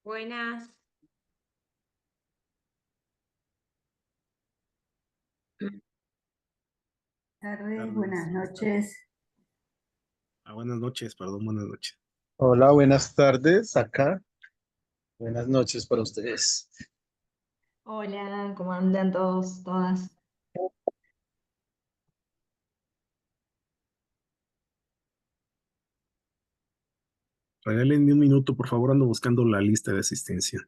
Buenas. Tardes, Tardes, buenas buenas tardes. noches. Buenas noches, perdón, buenas noches. Hola, buenas tardes. Acá, buenas noches para ustedes. Hola, ¿cómo andan todos, todas? Regálenme un minuto, por favor, ando buscando la lista de asistencia.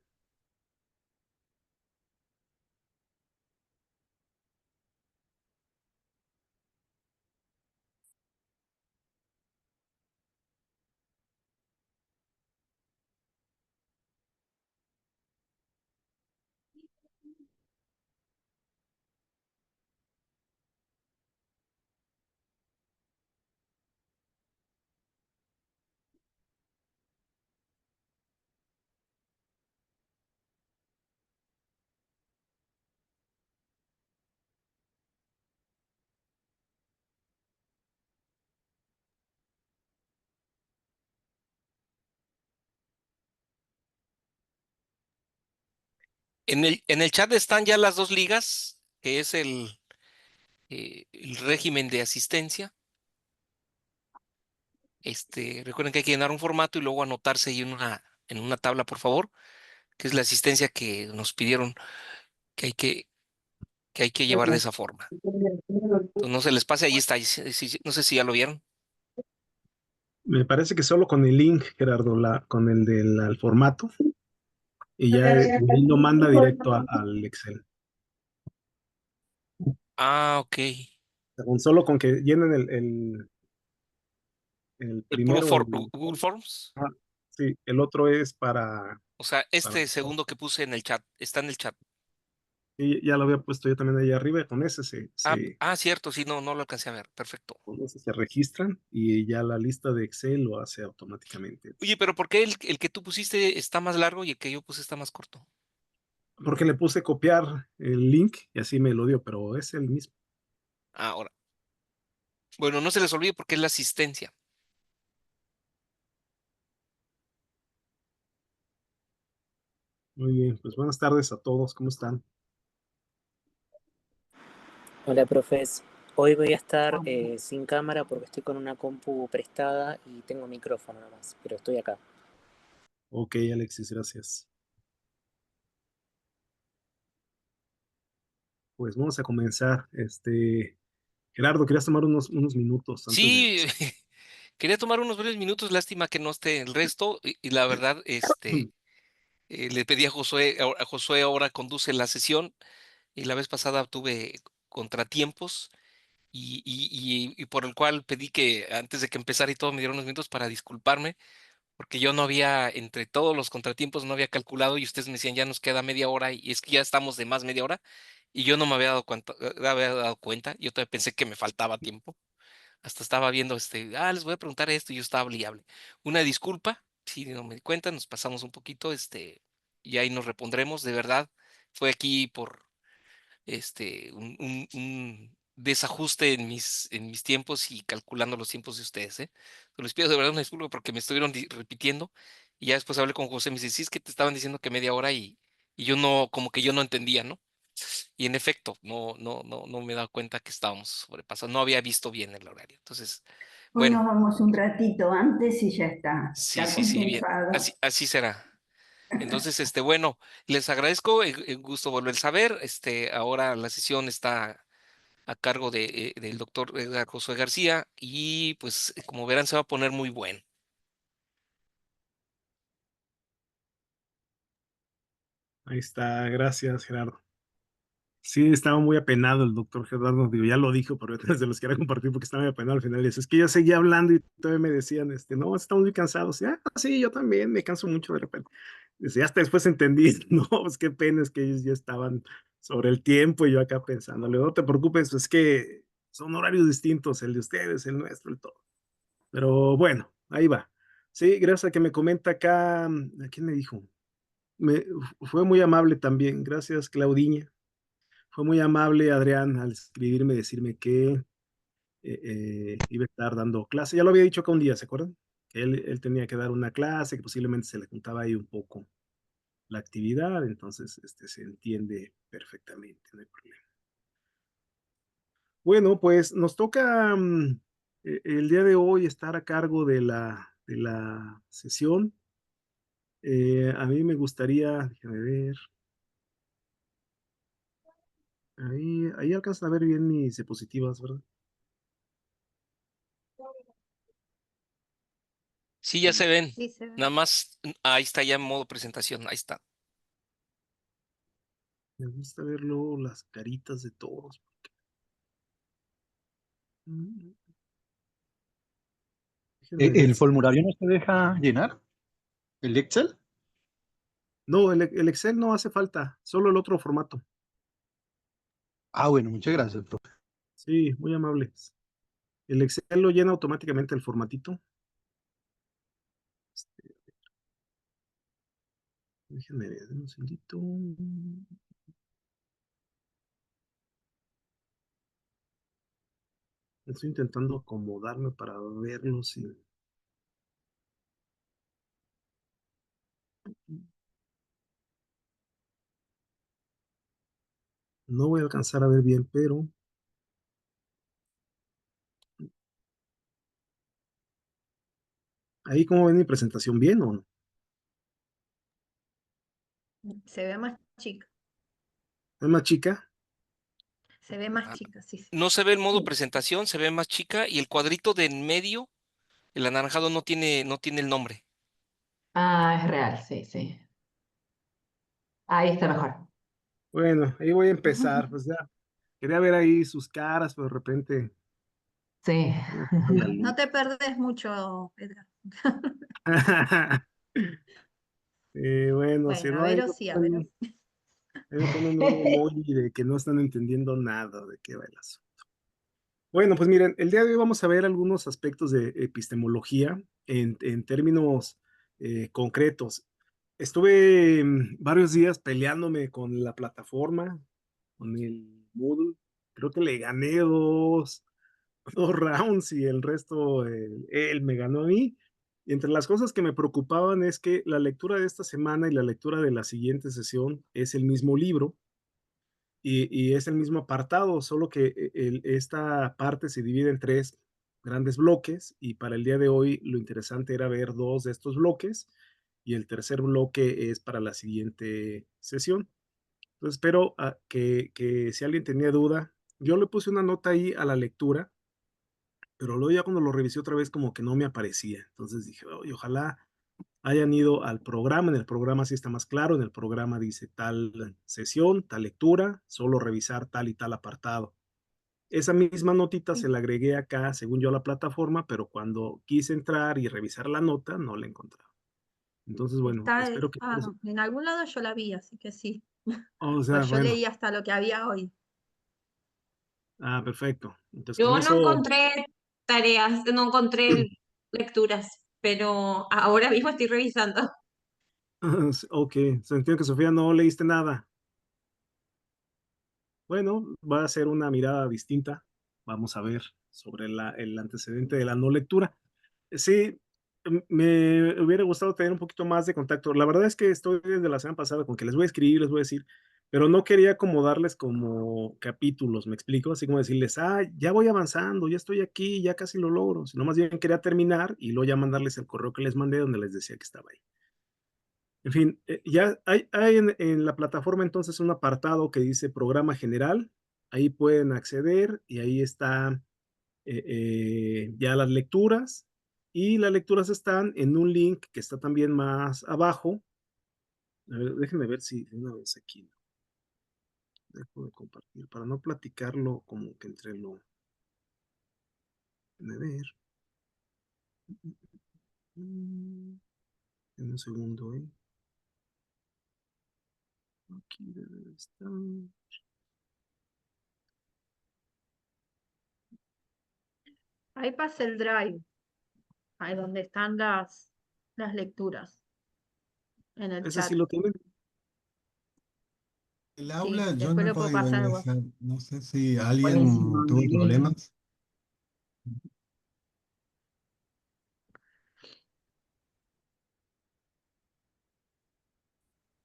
En el chat están ya las dos ligas, que es el régimen de asistencia. Recuerden que hay que llenar un formato y luego anotarse ahí en una tabla, por favor, que es la asistencia que nos pidieron que hay que llevar de esa forma. Entonces no se les pase, ahí está. No sé si ya lo vieron. Me parece que solo con el link, Gerardo, con el del al formato, y ya de ahí lo manda directo al Excel. Ah, ok. Solo con que llenen el El puro primero, Google Forms. ah, sí, el otro es para, O sea, para este segundo que puse en el chat, está en el chat. y ya lo había puesto yo también ahí arriba, con ese Cierto, sí, no lo alcancé a ver. Perfecto. con ese se registran y ya la lista de Excel lo hace automáticamente. Oye, pero ¿por qué el que tú pusiste está más largo y el que yo puse está más corto? Porque le puse copiar el link y así me lo dio, pero es el mismo. Ahora, bueno, no se les olvide porque es la asistencia. Muy bien, pues buenas tardes a todos, ¿cómo están? Hola, profes. Hoy voy a estar sin cámara porque estoy con una compu prestada y tengo micrófono nomás, pero estoy acá. Ok, Alexis, gracias. Pues vamos a comenzar. Gerardo, querías tomar unos minutos antes de Sí, empezar. quería tomar unos breves minutos, lástima que no esté el resto, y la verdad, le pedí a Josué ahora conduce la sesión, y la vez pasada tuve contratiempos, y por el cual pedí que antes de que empezara y todo me dieron unos minutos para disculparme, porque yo no había, entre todos los contratiempos, no había calculado, y ustedes me decían, ya nos queda media hora, y es que ya estamos de más media hora, y yo no me había dado cuenta, yo todavía pensé que me faltaba tiempo. Hasta estaba viendo, les voy a preguntar esto y yo estaba hable y hable. Una disculpa, si no me di cuenta, nos pasamos un poquito, y ahí nos repondremos, de verdad. Fue aquí por, un desajuste en mis tiempos y calculando los tiempos de ustedes, ¿eh? Pero les pido de verdad una disculpa porque me estuvieron repitiendo y ya después hablé con José, me dice, sí, es que te estaban diciendo que media hora y yo no, como que yo no entendía, ¿no? Y en efecto, no me he dado cuenta que estábamos sobrepasando, no había visto bien el horario. Entonces, Hoy nos bueno, vamos un ratito antes y ya está. sí, Está sí, sí, bien. compensado. Así será. Entonces, bueno, les agradezco, el gusto volver a saber. Ahora la sesión está a cargo del doctor Edgar Josué García y pues como verán se va a poner muy bueno. Ahí está, gracias, Gerardo. Sí, estaba muy apenado el doctor Gerardo, digo, ya lo dijo, pero se los quería compartir porque estaba muy apenado al final. Es que yo seguía hablando y todavía me decían, no, estamos muy cansados. Ya, sí, yo también me canso mucho de repente. Dice, hasta después entendí, no, pues qué pena, es que ellos ya estaban sobre el tiempo y yo acá pensándole, no te preocupes, pues es que son horarios distintos, el de ustedes, el nuestro, el todo. Pero bueno, ahí va. Sí, gracias a que me comenta acá, ¿a quién me dijo? Me, fue muy amable también, gracias, Claudiña. Fue muy amable Adrián al escribirme, decirme que iba a estar dando clase. Ya lo había dicho acá un día, ¿se acuerdan? Que él tenía que dar una clase, que posiblemente se le juntaba ahí un poco la actividad, entonces se entiende perfectamente, no hay problema. Bueno, pues nos toca el día de hoy estar a cargo de la sesión. A mí me gustaría, déjame ver, ahí alcanzan a ver bien mis diapositivas, ¿verdad? Sí, ya se ven. Sí, se ve. Nada más, ahí está ya en modo presentación, ahí está. Me gusta ver luego las caritas de todos. Déjenme ver ¿El si... formulario no se deja llenar? ¿El Excel? No, el Excel no hace falta, solo el otro formato. Ah, bueno, muchas gracias, profe. Sí, muy amables. El Excel lo llena automáticamente el formatito. Déjenme ver un segundito. Estoy intentando acomodarme para verlo sin... No voy a alcanzar a ver bien, pero ahí como ven mi presentación, ¿bien o no? Se ve más chica. ¿Es más chica? Se ve más Ah, chica, sí, sí. no se ve el modo presentación, se ve más chica y el cuadrito de en medio, el anaranjado no tiene el nombre. Ah, es real, sí, sí. Ahí está mejor. Bueno, ahí voy a empezar. Pues ya, quería ver ahí sus caras, pero de repente Sí. no está la No luz. te perdés mucho, Edgar. Bueno, si Bueno, a no, ver, o sí, a ver. ahí me ponen un emoji de que no están entendiendo nada de qué va el asunto. Bueno, pues miren, el día de hoy vamos a ver algunos aspectos de epistemología en términos concretos. Estuve varios días peleándome con la plataforma, con el Moodle. Creo que le gané dos rounds y el resto él me ganó a mí. Y entre las cosas que me preocupaban es que la lectura de esta semana y la lectura de la siguiente sesión es el mismo libro y es el mismo apartado, solo que esta parte se divide en tres grandes bloques y para el día de hoy lo interesante era ver dos de estos bloques y el tercer bloque es para la siguiente sesión. Entonces espero que si alguien tenía duda, yo le puse una nota ahí a la lectura, pero luego ya cuando lo revisé otra vez como que no me aparecía. Entonces dije, "Oye, ojalá hayan ido al programa, en el programa sí está más claro, en el programa dice tal sesión, tal lectura, solo revisar tal y tal apartado. Esa misma notita se la agregué acá, según yo, a la plataforma, pero cuando quise entrar y revisar la nota, no la encontraba. Entonces, bueno, Está, espero que... en algún lado yo la vi, así que sí. O sea, Pues yo bueno, leí hasta lo que había hoy. perfecto. Entonces, con Yo no eso, encontré tareas, no encontré lecturas, pero ahora mismo estoy revisando. ok, se entiende que Sofía no leíste nada. Bueno, va a ser una mirada distinta. Vamos a ver sobre el antecedente de la no lectura. Sí, me hubiera gustado tener un poquito más de contacto. La verdad es que estoy desde la semana pasada con que les voy a escribir, les voy a decir, pero no quería como darles como capítulos, ¿me explico? Así como decirles, ya voy avanzando, ya estoy aquí, ya casi lo logro. Sino más bien quería terminar y luego ya mandarles el correo que les mandé donde les decía que estaba ahí. En fin, ya hay en la plataforma entonces un apartado que dice programa general. Ahí pueden acceder y ahí está ya las lecturas. Y las lecturas están en un link que está también más abajo. A ver, déjenme ver si de una vez aquí dejo de compartir para no platicarlo como que entre lo. Déjenme ver. En un segundo, ¿eh? Aquí debe estar. Ahí pasa el drive, ahí donde están las lecturas, en el Ese sí chat. lo tienen. El Sí, aula yo después no he lo puedo podido pasar al WhatsApp. ingresar. No sé si Buenísimo. alguien tuvo problemas.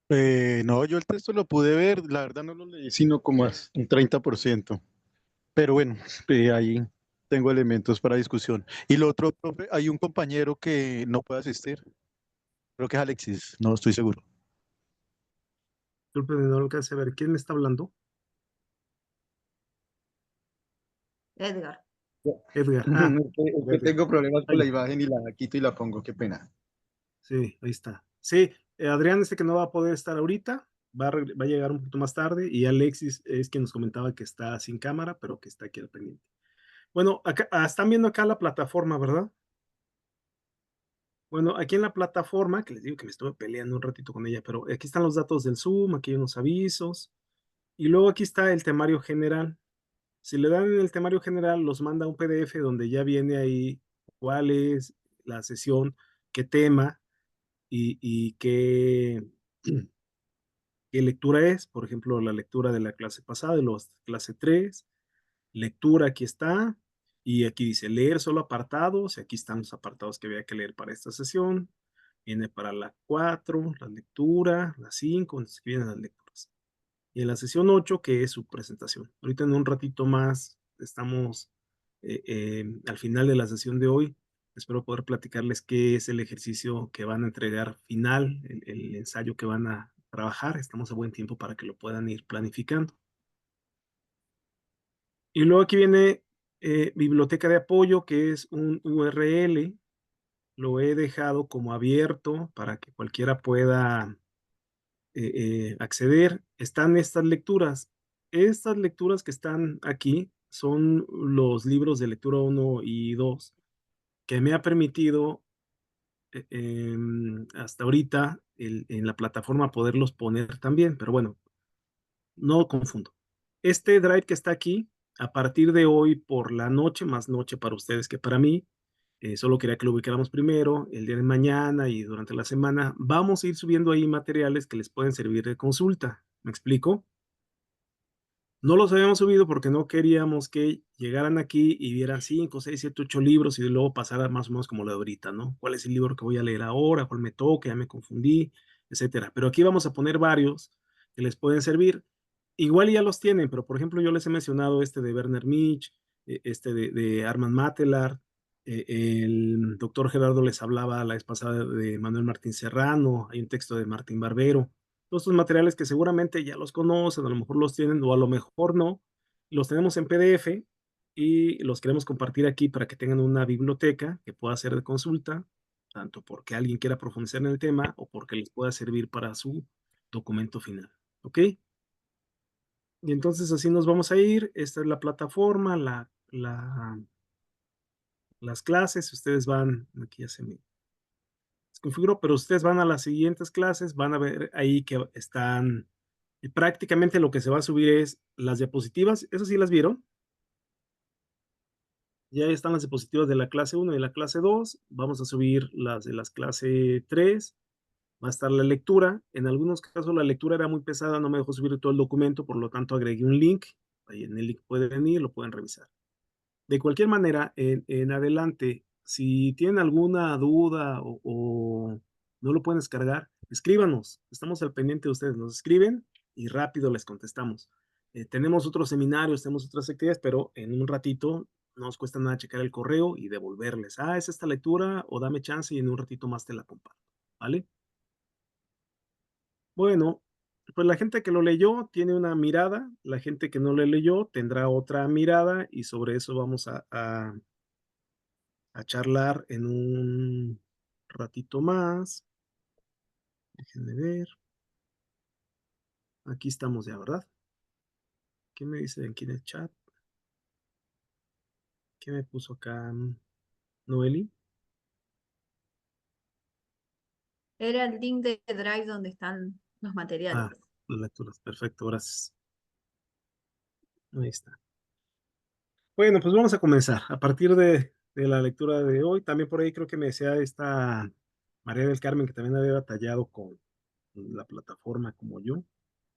No, yo el texto lo pude ver, la verdad no lo leí, sino como un 30%. Pero bueno, ahí tengo elementos para discusión. Y lo otro, profe, hay un compañero que no puede asistir. Creo que es Alexis, no estoy seguro. Disculpe, no alcancé a ver. ¿Quién me está hablando? Edgar. Edgar. Ah, Es que Edgar. tengo problemas con la Ay, imagen y la quito y la pongo, qué pena. sí, ahí está. Sí, Adrián dice que no va a poder estar ahorita, va a llegar un poquito más tarde, y Alexis es quien nos comentaba que está sin cámara, pero que está aquí al pendiente. Bueno, acá, están viendo acá la plataforma, ¿verdad? Bueno, aquí en la plataforma, que les digo que me estuve peleando un ratito con ella, pero aquí están los datos del Zoom, aquí hay unos avisos, y luego aquí está el temario general. Si le dan en el temario general, los manda un PDF donde ya viene ahí cuál es la sesión, qué tema y qué lectura es. Por ejemplo, la lectura de la clase pasada, de los clase 3, lectura aquí está, y aquí dice leer solo apartados, y aquí están los apartados que había que leer para esta sesión. Viene para la 4, la lectura, la 5, entonces aquí vienen las lecturas. Y en la sesión 8, que es su presentación. Ahorita en un ratito más estamos al final de la sesión de hoy. Espero poder platicarles qué es el ejercicio que van a entregar final, el ensayo que van a trabajar. Estamos a buen tiempo para que lo puedan ir planificando. Y luego aquí viene biblioteca de apoyo, que es un URL. Lo he dejado como abierto para que cualquiera pueda acceder. Están estas lecturas. Estas lecturas que están aquí son los libros de lectura 1 y 2 que me ha permitido hasta ahorita en la plataforma poderlos poner también, pero bueno, no confundo. Este drive que está aquí, a partir de hoy por la noche, más noche para ustedes que para mí, solo quería que lo ubicáramos primero, el día de mañana y durante la semana, vamos a ir subiendo ahí materiales que les pueden servir de consulta. ¿Me explico? No los habíamos subido porque no queríamos que llegaran aquí y vieran 5, 6, 7, 8 libros y luego pasara más o menos como la de ahorita, ¿no? ¿Cuál es el libro que voy a leer ahora? ¿Cuál me toca? Ya me confundí, etcétera. Pero aquí vamos a poner varios que les pueden servir. Igual ya los tienen, pero por ejemplo yo les he mencionado este de Werner Mitch, este de Armand Matelar, el doctor Gerardo les hablaba la vez pasada de Manuel Martín Serrano, hay un texto de Martín Barbero. Todos estos materiales que seguramente ya los conocen, a lo mejor los tienen o a lo mejor no, los tenemos en PDF y los queremos compartir aquí para que tengan una biblioteca que pueda ser de consulta, tanto porque alguien quiera profundizar en el tema o porque les pueda servir para su documento final. ¿Ok? Y entonces así nos vamos a ir. Esta es la plataforma, las clases. Ustedes van, aquí ya se me desconfiguró, pero ustedes van a las siguientes clases, van a ver ahí que están, y prácticamente lo que se va a subir es las diapositivas. ¿Eso sí las vieron? Ya están las diapositivas de la clase 1 y la clase 2. Vamos a subir las de las clase 3. Va a estar la lectura. En algunos casos la lectura era muy pesada, no me dejó subir todo el documento, por lo tanto agregué un link. Ahí en el link pueden ir, lo pueden revisar. De cualquier manera, en adelante, si tienen alguna duda o no lo pueden descargar, escríbanos. Estamos al pendiente de ustedes. Nos escriben y rápido les contestamos. Tenemos otros seminarios, tenemos otras actividades, pero en un ratito no nos cuesta nada checar el correo y devolverles. Ah, es esta lectura o dame chance y en un ratito más te la comparto. ¿Vale? Bueno, pues la gente que lo leyó tiene una mirada, la gente que no lo leyó tendrá otra mirada y sobre eso vamos a charlar en un ratito más. Déjenme ver. Aquí estamos ya, ¿verdad? ¿Qué me dice aquí en el chat? ¿Qué me puso acá Noeli? Era el link de Drive donde están los materiales. Ah, las lecturas. Perfecto, gracias. Ahí está. Bueno, pues vamos a comenzar. A partir de la lectura de hoy, también por ahí creo que me decía esta María del Carmen que también había batallado con la plataforma como yo.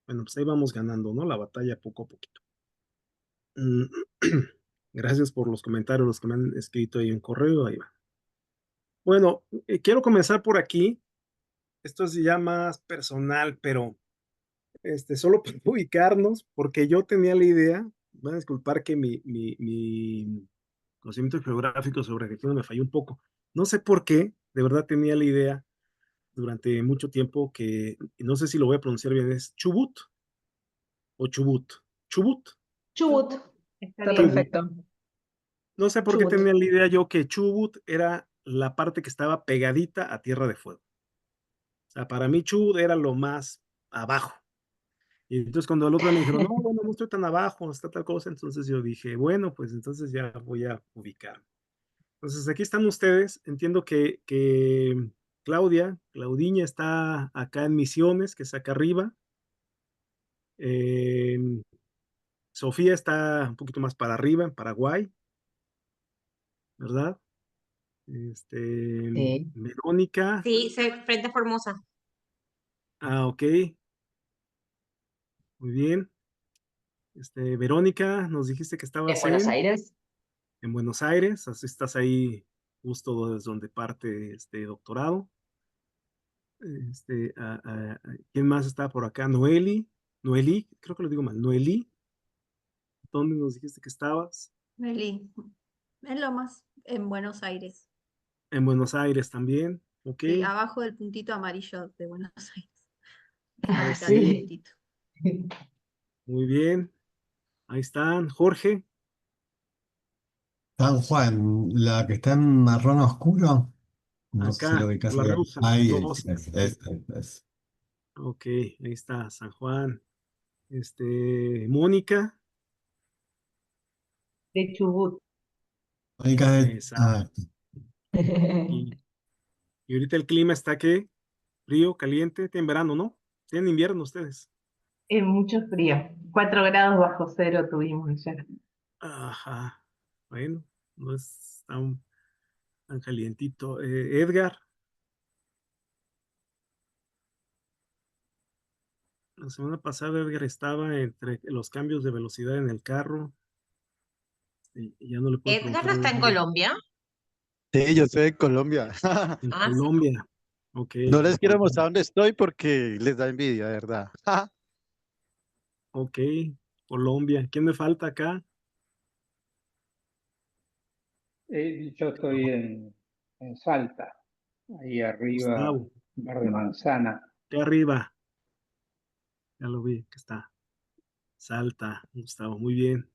Bueno, pues ahí vamos ganando, ¿no? La batalla poco a poquito. Gracias por los comentarios, los que me han escrito ahí en correo, ahí va. Bueno, quiero comenzar por aquí. esto es ya más personal, pero solo para ubicarnos, porque yo tenía la idea, van a disculpar que mi conocimiento geográfico sobre Argentina me falló un poco. No sé por qué, de verdad tenía la idea durante mucho tiempo que, no sé si lo voy a pronunciar bien, es Chubut o Chubut. Chubut. Chubut. Está Está bien. perfecto. No sé por qué Chubut. tenía la idea yo que Chubut era la parte que estaba pegadita a Tierra de Fuego. O sea, para mí Chubut era lo más abajo. Y entonces cuando el otro día me dijeron, no, bueno, no estoy tan abajo, está tal cosa, entonces yo dije, bueno, pues entonces ya voy a ubicar. Entonces aquí están ustedes, entiendo que Claudiña está acá en Misiones, que es acá arriba. em, Sofía está un poquito más para arriba, en Paraguay, ¿verdad? Sí. Verónica, Sí, frente a Formosa. ok, muy bien. Verónica, nos dijiste que En estabas Buenos Aires. en Buenos Aires, así estás ahí justo desde donde parte este doctorado. ¿Quién más está por acá? Noeli, creo que lo digo mal, Noeli, ¿dónde nos dijiste que estabas? Meli, en Lomas, en Buenos Aires. En Buenos Aires también, ok, Sí, abajo del puntito amarillo de Buenos Aires. Ah, Capital del sí. puntito. muy bien, ahí están, Jorge, San Juan, la que está en marrón oscuro. No sé si lo acá, por ubicás la acá. Reusa, Ahí es, 12, es. ok, ahí está, San Juan, Mónica, De Chubut. Mónica exacto, y, y ahorita el clima está que frío, caliente, en verano, ¿no? Tienen invierno ustedes. Mucho frío. 4 grados bajo cero tuvimos ayer. Ajá, bueno, no es tan calientito. Edgar, la semana pasada Edgar estaba entre los cambios de velocidad en el carro y ya no le puedo Edgar preguntar no de está en dónde. Colombia. Sí, yo estoy en Colombia. En Ah, sí. Colombia. Ok, No les en quiero Colombia. mostrar dónde estoy porque les da envidia, de verdad. Ok, Colombia. ¿Quién me falta acá? Yo estoy en Salta, ahí arriba, Gustavo. Verde Manzana. Aquí arriba. Ya lo vi, que está. Salta, Gustavo. Muy bien.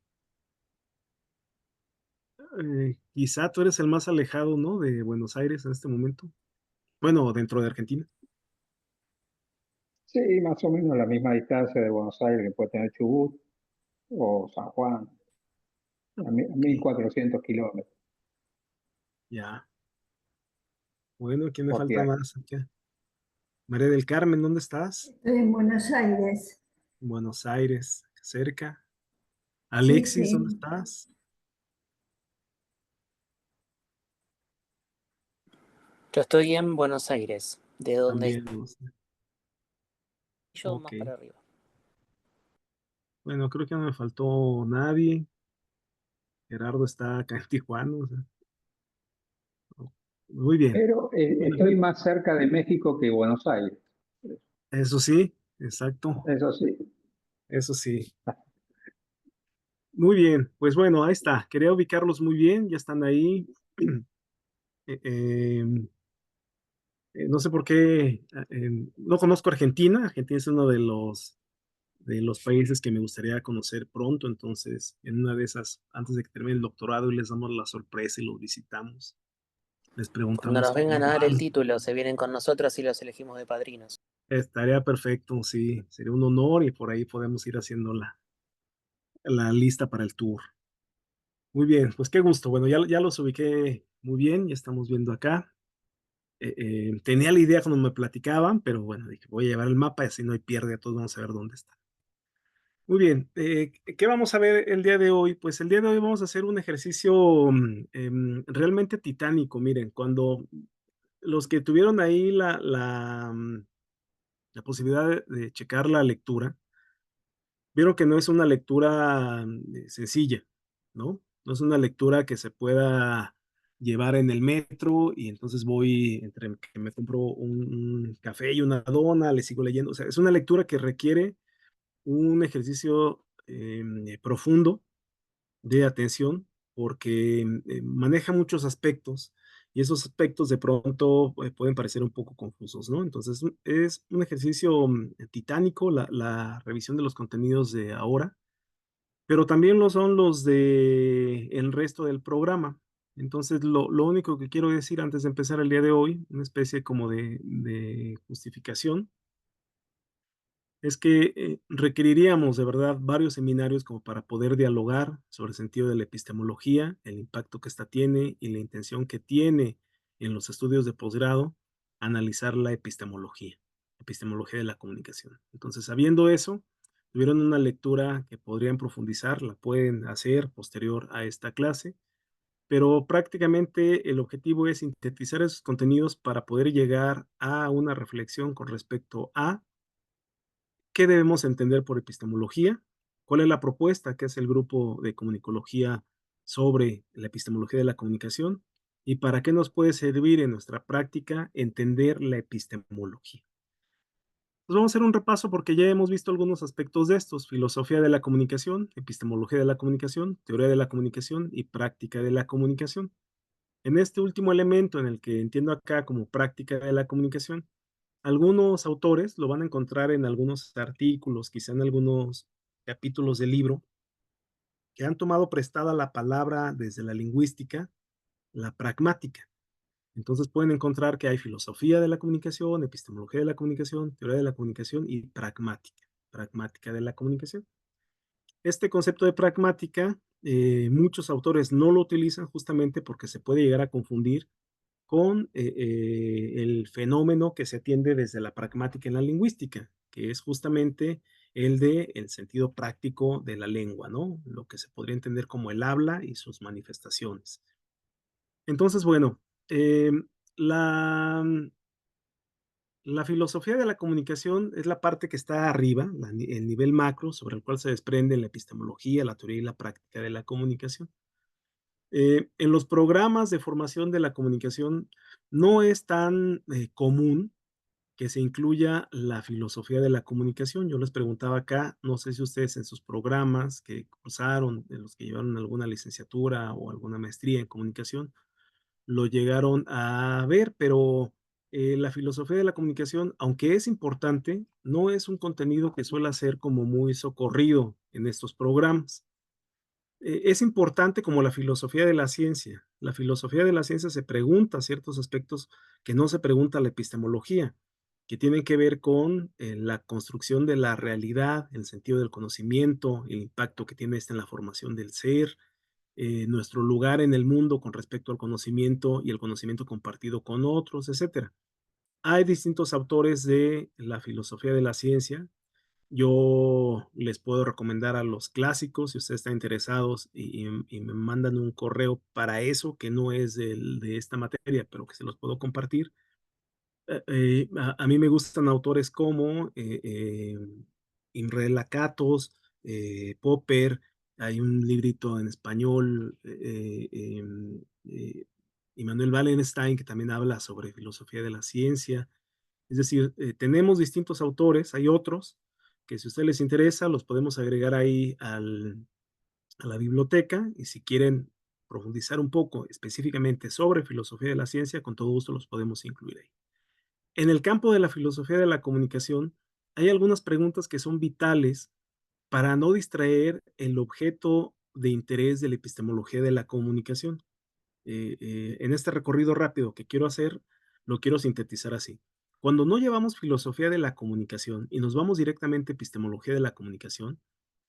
Quizá tú eres el más alejado, ¿no? De Buenos Aires en este momento. Bueno, dentro de Argentina. Sí, más o menos la misma distancia de Buenos Aires que puede tener Chubut o San Juan, a Ok, 1400 kilómetros ya. Bueno, ¿quién me por falta tierra. más acá? María del Carmen, ¿dónde estás? Estoy en Buenos Aires. Buenos Aires, cerca. Sí, Alexis, ¿dónde sí. estás? Yo estoy en Buenos Aires, de donde También, estoy no sé. yo Ok. más para arriba. Bueno, creo que no me faltó nadie. Gerardo está acá en Tijuana. O sea, muy bien. Pero Bueno, estoy más cerca de México que Buenos Aires, eso sí, exacto. eso sí. Eso sí. Muy bien. Pues bueno, ahí está. Quería ubicarlos muy bien. Ya están ahí. Eh, em, no sé por qué. No conozco Argentina. Argentina es uno de los países que me gustaría conocer pronto. Entonces, en una de esas, antes de que termine el doctorado y les damos la sorpresa y los visitamos, les Cuando preguntamos nos cómo vengan a dar el van. título, se vienen con nosotros y los elegimos de padrinos. Estaría perfecto, sí, sería un honor y por ahí podemos ir haciendo la lista para el tour. Muy bien, pues qué gusto. Bueno, ya los ubiqué muy bien, ya estamos viendo acá. Tenía la idea cuando me platicaban, pero bueno, dije, voy a llevar el mapa y así no hay pierde, todos vamos a ver dónde está. Muy bien, ¿qué vamos a ver el día de hoy? Pues el día de hoy vamos a hacer un ejercicio realmente titánico. Miren, cuando los que tuvieron ahí la posibilidad de checar la lectura, vieron que no es una lectura sencilla, ¿no? No es una lectura que se pueda llevar en el metro y entonces voy entre que me compro un café y una dona, le sigo leyendo. O sea, es una lectura que requiere un ejercicio profundo de atención porque maneja muchos aspectos y esos aspectos de pronto pueden parecer un poco confusos, ¿no? Entonces es un ejercicio titánico la revisión de los contenidos de ahora, pero también lo son los de el resto del programa. Entonces, lo único que quiero decir antes de empezar el día de hoy, una especie como de justificación, es que requeriríamos de verdad varios seminarios como para poder dialogar sobre el sentido de la epistemología, el impacto que ésta tiene y la intención que tiene en los estudios de posgrado, analizar la epistemología de la comunicación. Entonces, sabiendo eso, tuvieron una lectura que podrían profundizar, la pueden hacer posterior a esta clase, pero prácticamente el objetivo es sintetizar esos contenidos para poder llegar a una reflexión con respecto a ¿qué debemos entender por epistemología? ¿Cuál es la propuesta que hace el grupo de comunicología sobre la epistemología de la comunicación? ¿Y para qué nos puede servir en nuestra práctica entender la epistemología? Pues vamos a hacer un repaso porque ya hemos visto algunos aspectos de estos: filosofía de la comunicación, epistemología de la comunicación, teoría de la comunicación y práctica de la comunicación. En este último elemento, en el que entiendo acá como práctica de la comunicación, algunos autores lo van a encontrar en algunos artículos, quizá en algunos capítulos del libro, que han tomado prestada la palabra desde la lingüística, la pragmática. Entonces pueden encontrar que hay filosofía de la comunicación, epistemología de la comunicación, teoría de la comunicación y pragmática de la comunicación. Este concepto de pragmática, muchos autores no lo utilizan justamente porque se puede llegar a confundir con el fenómeno que se atiende desde la pragmática en la lingüística, que es justamente el de el sentido práctico de la lengua, ¿no? Lo que se podría entender como el habla y sus manifestaciones. Entonces, bueno, la, la filosofía de la comunicación es la parte que está arriba, el nivel macro sobre el cual se desprende la epistemología, la teoría y la práctica de la comunicación. En los programas de formación de la comunicación no es tan común que se incluya la filosofía de la comunicación. Yo les preguntaba acá, no sé si ustedes en sus programas que cursaron, en los que llevaron alguna licenciatura o alguna maestría en comunicación, lo llegaron a ver, pero la filosofía de la comunicación, aunque es importante, no es un contenido que suele ser como muy socorrido en estos programas. Es importante como la filosofía de la ciencia. La filosofía de la ciencia se pregunta ciertos aspectos que no se pregunta la epistemología, que tienen que ver con la construcción de la realidad, el sentido del conocimiento, el impacto que tiene en la formación del ser, nuestro lugar en el mundo con respecto al conocimiento y el conocimiento compartido con otros, etcétera. Hay distintos autores de la filosofía de la ciencia. Yo les puedo recomendar a los clásicos si ustedes están interesados y me mandan un correo para eso, que no es de esta materia, pero que se los puedo compartir. A mí me gustan autores como Imre Lakatos, Popper. Hay un librito en español, Immanuel Wallenstein, que también habla sobre filosofía de la ciencia. Es decir, tenemos distintos autores, hay otros que si a ustedes les interesa, los podemos agregar ahí a la biblioteca y si quieren profundizar un poco específicamente sobre filosofía de la ciencia, con todo gusto los podemos incluir ahí. En el campo de la filosofía de la comunicación, hay algunas preguntas que son vitales para no distraer el objeto de interés de la epistemología de la comunicación. En este recorrido rápido que quiero hacer, lo quiero sintetizar así. Cuando no llevamos filosofía de la comunicación y nos vamos directamente a epistemología de la comunicación,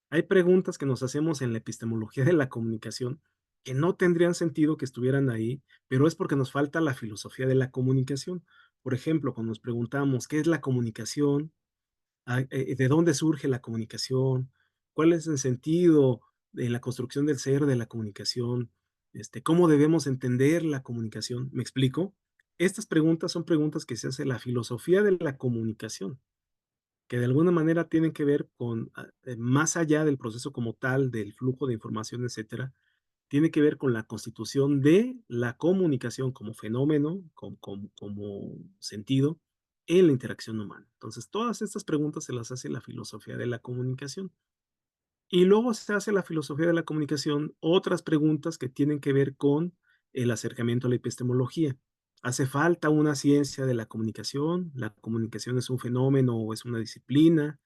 hay preguntas que nos hacemos en la epistemología de la comunicación que no tendrían sentido que estuvieran ahí, pero es porque nos falta la filosofía de la comunicación. Por ejemplo, cuando nos preguntamos qué es la comunicación, de dónde surge la comunicación, cuál es el sentido de la construcción del ser de la comunicación, cómo debemos entender la comunicación. ¿Me explico? Estas preguntas son preguntas que se hace la filosofía de la comunicación, que de alguna manera tienen que ver con más allá del proceso como tal, del flujo de información, etcétera, tiene que ver con la constitución de la comunicación como fenómeno, como sentido en la interacción humana. Entonces, todas estas preguntas se las hace la filosofía de la comunicación. Y luego se hace la filosofía de la comunicación otras preguntas que tienen que ver con el acercamiento a la epistemología. ¿Hace falta una ciencia de la comunicación? ¿La comunicación es un fenómeno o es una disciplina?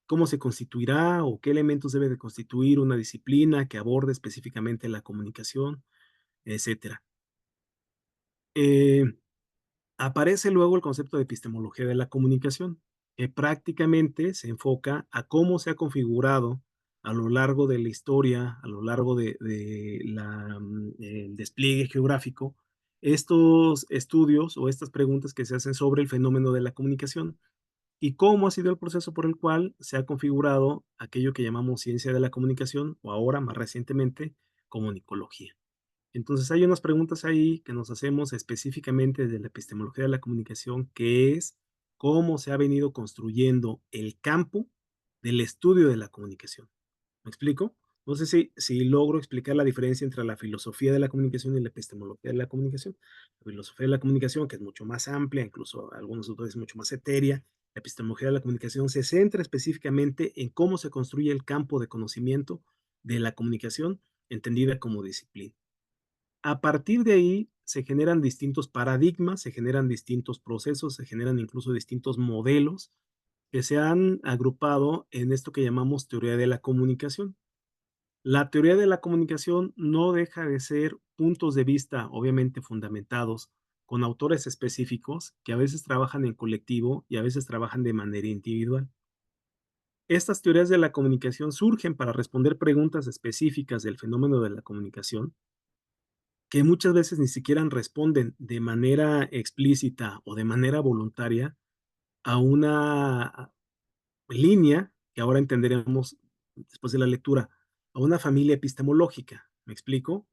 ¿Cómo se constituirá o qué elementos debe de constituir una disciplina que aborde específicamente la comunicación, etcétera? Aparece luego el concepto de epistemología de la comunicación, que prácticamente se enfoca a cómo se ha configurado a lo largo de la historia, a lo largo el despliegue geográfico, estos estudios o estas preguntas que se hacen sobre el fenómeno de la comunicación y cómo ha sido el proceso por el cual se ha configurado aquello que llamamos ciencia de la comunicación o ahora, más recientemente, comunicología. Entonces hay unas preguntas ahí que nos hacemos específicamente desde la epistemología de la comunicación, que es cómo se ha venido construyendo el campo del estudio de la comunicación. ¿Me explico? No sé si logro explicar la diferencia entre la filosofía de la comunicación y la epistemología de la comunicación. La filosofía de la comunicación, que es mucho más amplia, incluso algunos autores mucho más etérea. La epistemología de la comunicación se centra específicamente en cómo se construye el campo de conocimiento de la comunicación, entendida como disciplina. A partir de ahí se generan distintos paradigmas, se generan distintos procesos, se generan incluso distintos modelos que se han agrupado en esto que llamamos teoría de la comunicación. La teoría de la comunicación no deja de ser puntos de vista, obviamente fundamentados, con autores específicos que a veces trabajan en colectivo y a veces trabajan de manera individual. Estas teorías de la comunicación surgen para responder preguntas específicas del fenómeno de la comunicación, que muchas veces ni siquiera responden de manera explícita o de manera voluntaria a una línea que ahora entenderemos después de la lectura, a una familia epistemológica. ¿Me explico?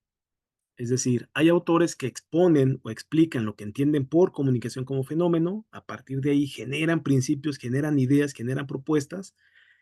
Es decir, hay autores que exponen o explican lo que entienden por comunicación como fenómeno, a partir de ahí generan principios, generan ideas, generan propuestas,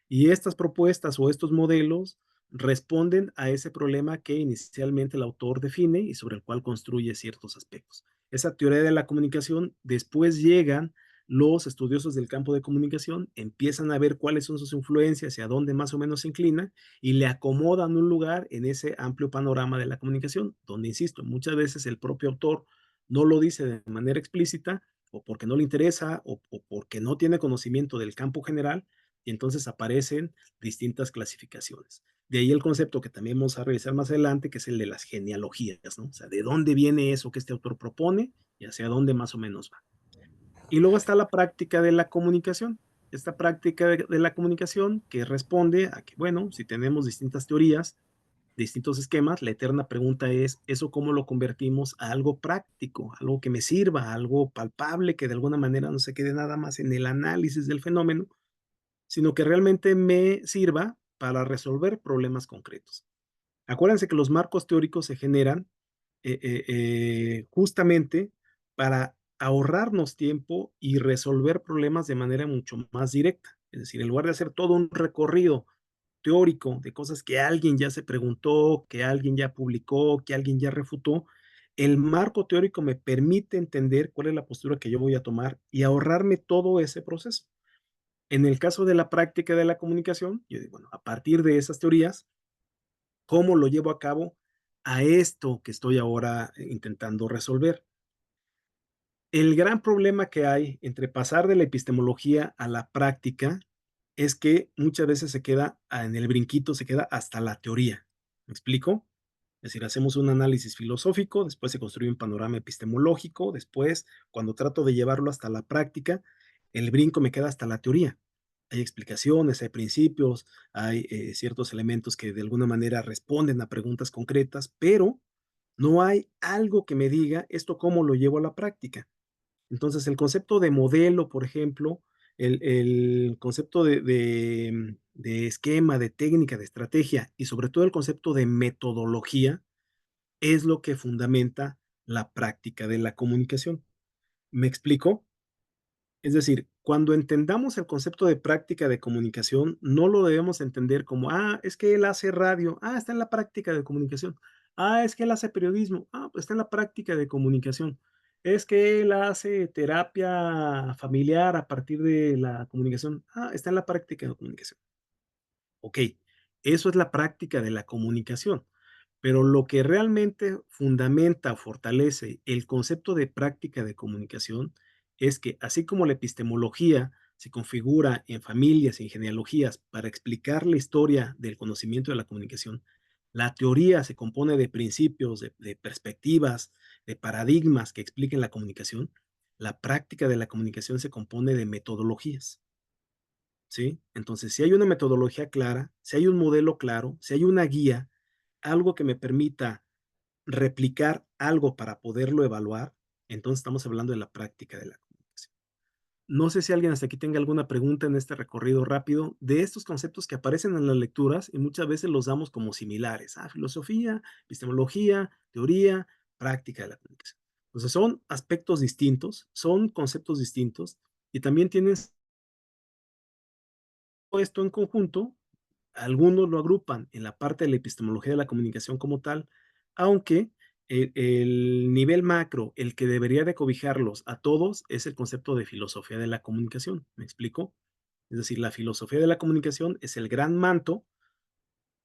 y estas propuestas o estos modelos responden a ese problema que inicialmente el autor define y sobre el cual construye ciertos aspectos. Esa teoría de la comunicación, después llegan los estudiosos del campo de comunicación, empiezan a ver cuáles son sus influencias y a dónde más o menos se inclina y le acomodan un lugar en ese amplio panorama de la comunicación, donde, insisto, muchas veces el propio autor no lo dice de manera explícita o porque no le interesa o porque no tiene conocimiento del campo general, y entonces aparecen distintas clasificaciones. De ahí el concepto que también vamos a revisar más adelante, que es el de las genealogías, ¿no? O sea, de dónde viene eso que este autor propone y hacia dónde más o menos va. Y luego está la práctica de la comunicación. Esta práctica de la comunicación que responde a que, bueno, si tenemos distintas teorías, distintos esquemas, la eterna pregunta es, ¿eso cómo lo convertimos a algo práctico, algo que me sirva, algo palpable, que de alguna manera no se quede nada más en el análisis del fenómeno, sino que realmente me sirva para resolver problemas concretos? Acuérdense que los marcos teóricos se generan justamente para ahorrarnos tiempo y resolver problemas de manera mucho más directa. Es decir, en lugar de hacer todo un recorrido teórico de cosas que alguien ya se preguntó, que alguien ya publicó, que alguien ya refutó, el marco teórico me permite entender cuál es la postura que yo voy a tomar y ahorrarme todo ese proceso. En el caso de la práctica de la comunicación, yo digo, bueno, a partir de esas teorías, ¿cómo lo llevo a cabo a esto que estoy ahora intentando resolver? El gran problema que hay entre pasar de la epistemología a la práctica es que muchas veces se queda en el brinquito, se queda hasta la teoría. ¿Me explico? Es decir, hacemos un análisis filosófico, después se construye un panorama epistemológico, después, cuando trato de llevarlo hasta la práctica, el brinco me queda hasta la teoría. Hay explicaciones, hay principios, hay ciertos elementos que de alguna manera responden a preguntas concretas, pero no hay algo que me diga esto cómo lo llevo a la práctica. Entonces, el concepto de modelo, por ejemplo, el concepto de esquema, de técnica, de estrategia y sobre todo el concepto de metodología es lo que fundamenta la práctica de la comunicación. ¿Me explico? Es decir, cuando entendamos el concepto de práctica de comunicación, no lo debemos entender como, es que él hace radio, está en la práctica de comunicación. Es que él hace periodismo. Pues está en la práctica de comunicación. Es que él hace terapia familiar a partir de la comunicación. Está en la práctica de comunicación. Ok, eso es la práctica de la comunicación. Pero lo que realmente fundamenta, fortalece el concepto de práctica de comunicación es que así como la epistemología se configura en familias y en genealogías para explicar la historia del conocimiento de la comunicación, la teoría se compone de principios, de perspectivas, de paradigmas que expliquen la comunicación. La práctica de la comunicación se compone de metodologías. ¿Sí? Entonces, si hay una metodología clara, si hay un modelo claro, si hay una guía, algo que me permita replicar algo para poderlo evaluar, entonces estamos hablando de la práctica de la comunicación. No sé si alguien hasta aquí tenga alguna pregunta en este recorrido rápido de estos conceptos que aparecen en las lecturas y muchas veces los damos como similares. Filosofía, epistemología, teoría, práctica de la comunicación. Entonces son aspectos distintos, son conceptos distintos y también tienes esto en conjunto. Algunos lo agrupan en la parte de la epistemología de la comunicación como tal, aunque el nivel macro, el que debería de cobijarlos a todos, es el concepto de filosofía de la comunicación. ¿Me explico? Es decir, la filosofía de la comunicación es el gran manto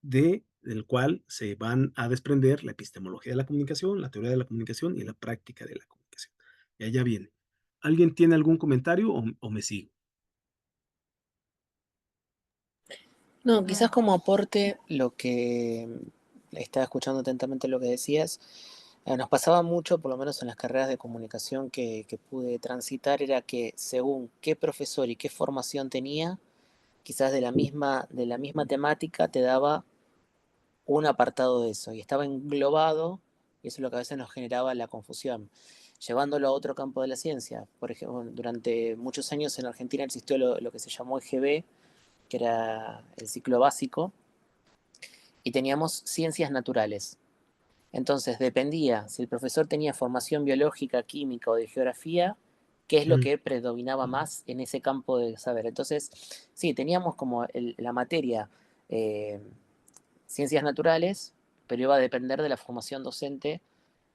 del cual se van a desprender la epistemología de la comunicación, la teoría de la comunicación y la práctica de la comunicación. Y allá viene. ¿Alguien tiene algún comentario o me sigo? No, quizás como aporte lo que estaba escuchando atentamente lo que decías, nos pasaba mucho, por lo menos en las carreras de comunicación que pude transitar, era que según qué profesor y qué formación tenía, quizás de la misma temática te daba un apartado de eso y estaba englobado y eso es lo que a veces nos generaba la confusión. Llevándolo a otro campo de la ciencia, por ejemplo, durante muchos años en Argentina existió lo que se llamó EGB, que era el ciclo básico, y teníamos ciencias naturales. Entonces dependía si el profesor tenía formación biológica, química o de geografía, qué es lo que predominaba más en ese campo de saber. Entonces, sí, teníamos como la materia ciencias naturales, pero iba a depender de la formación docente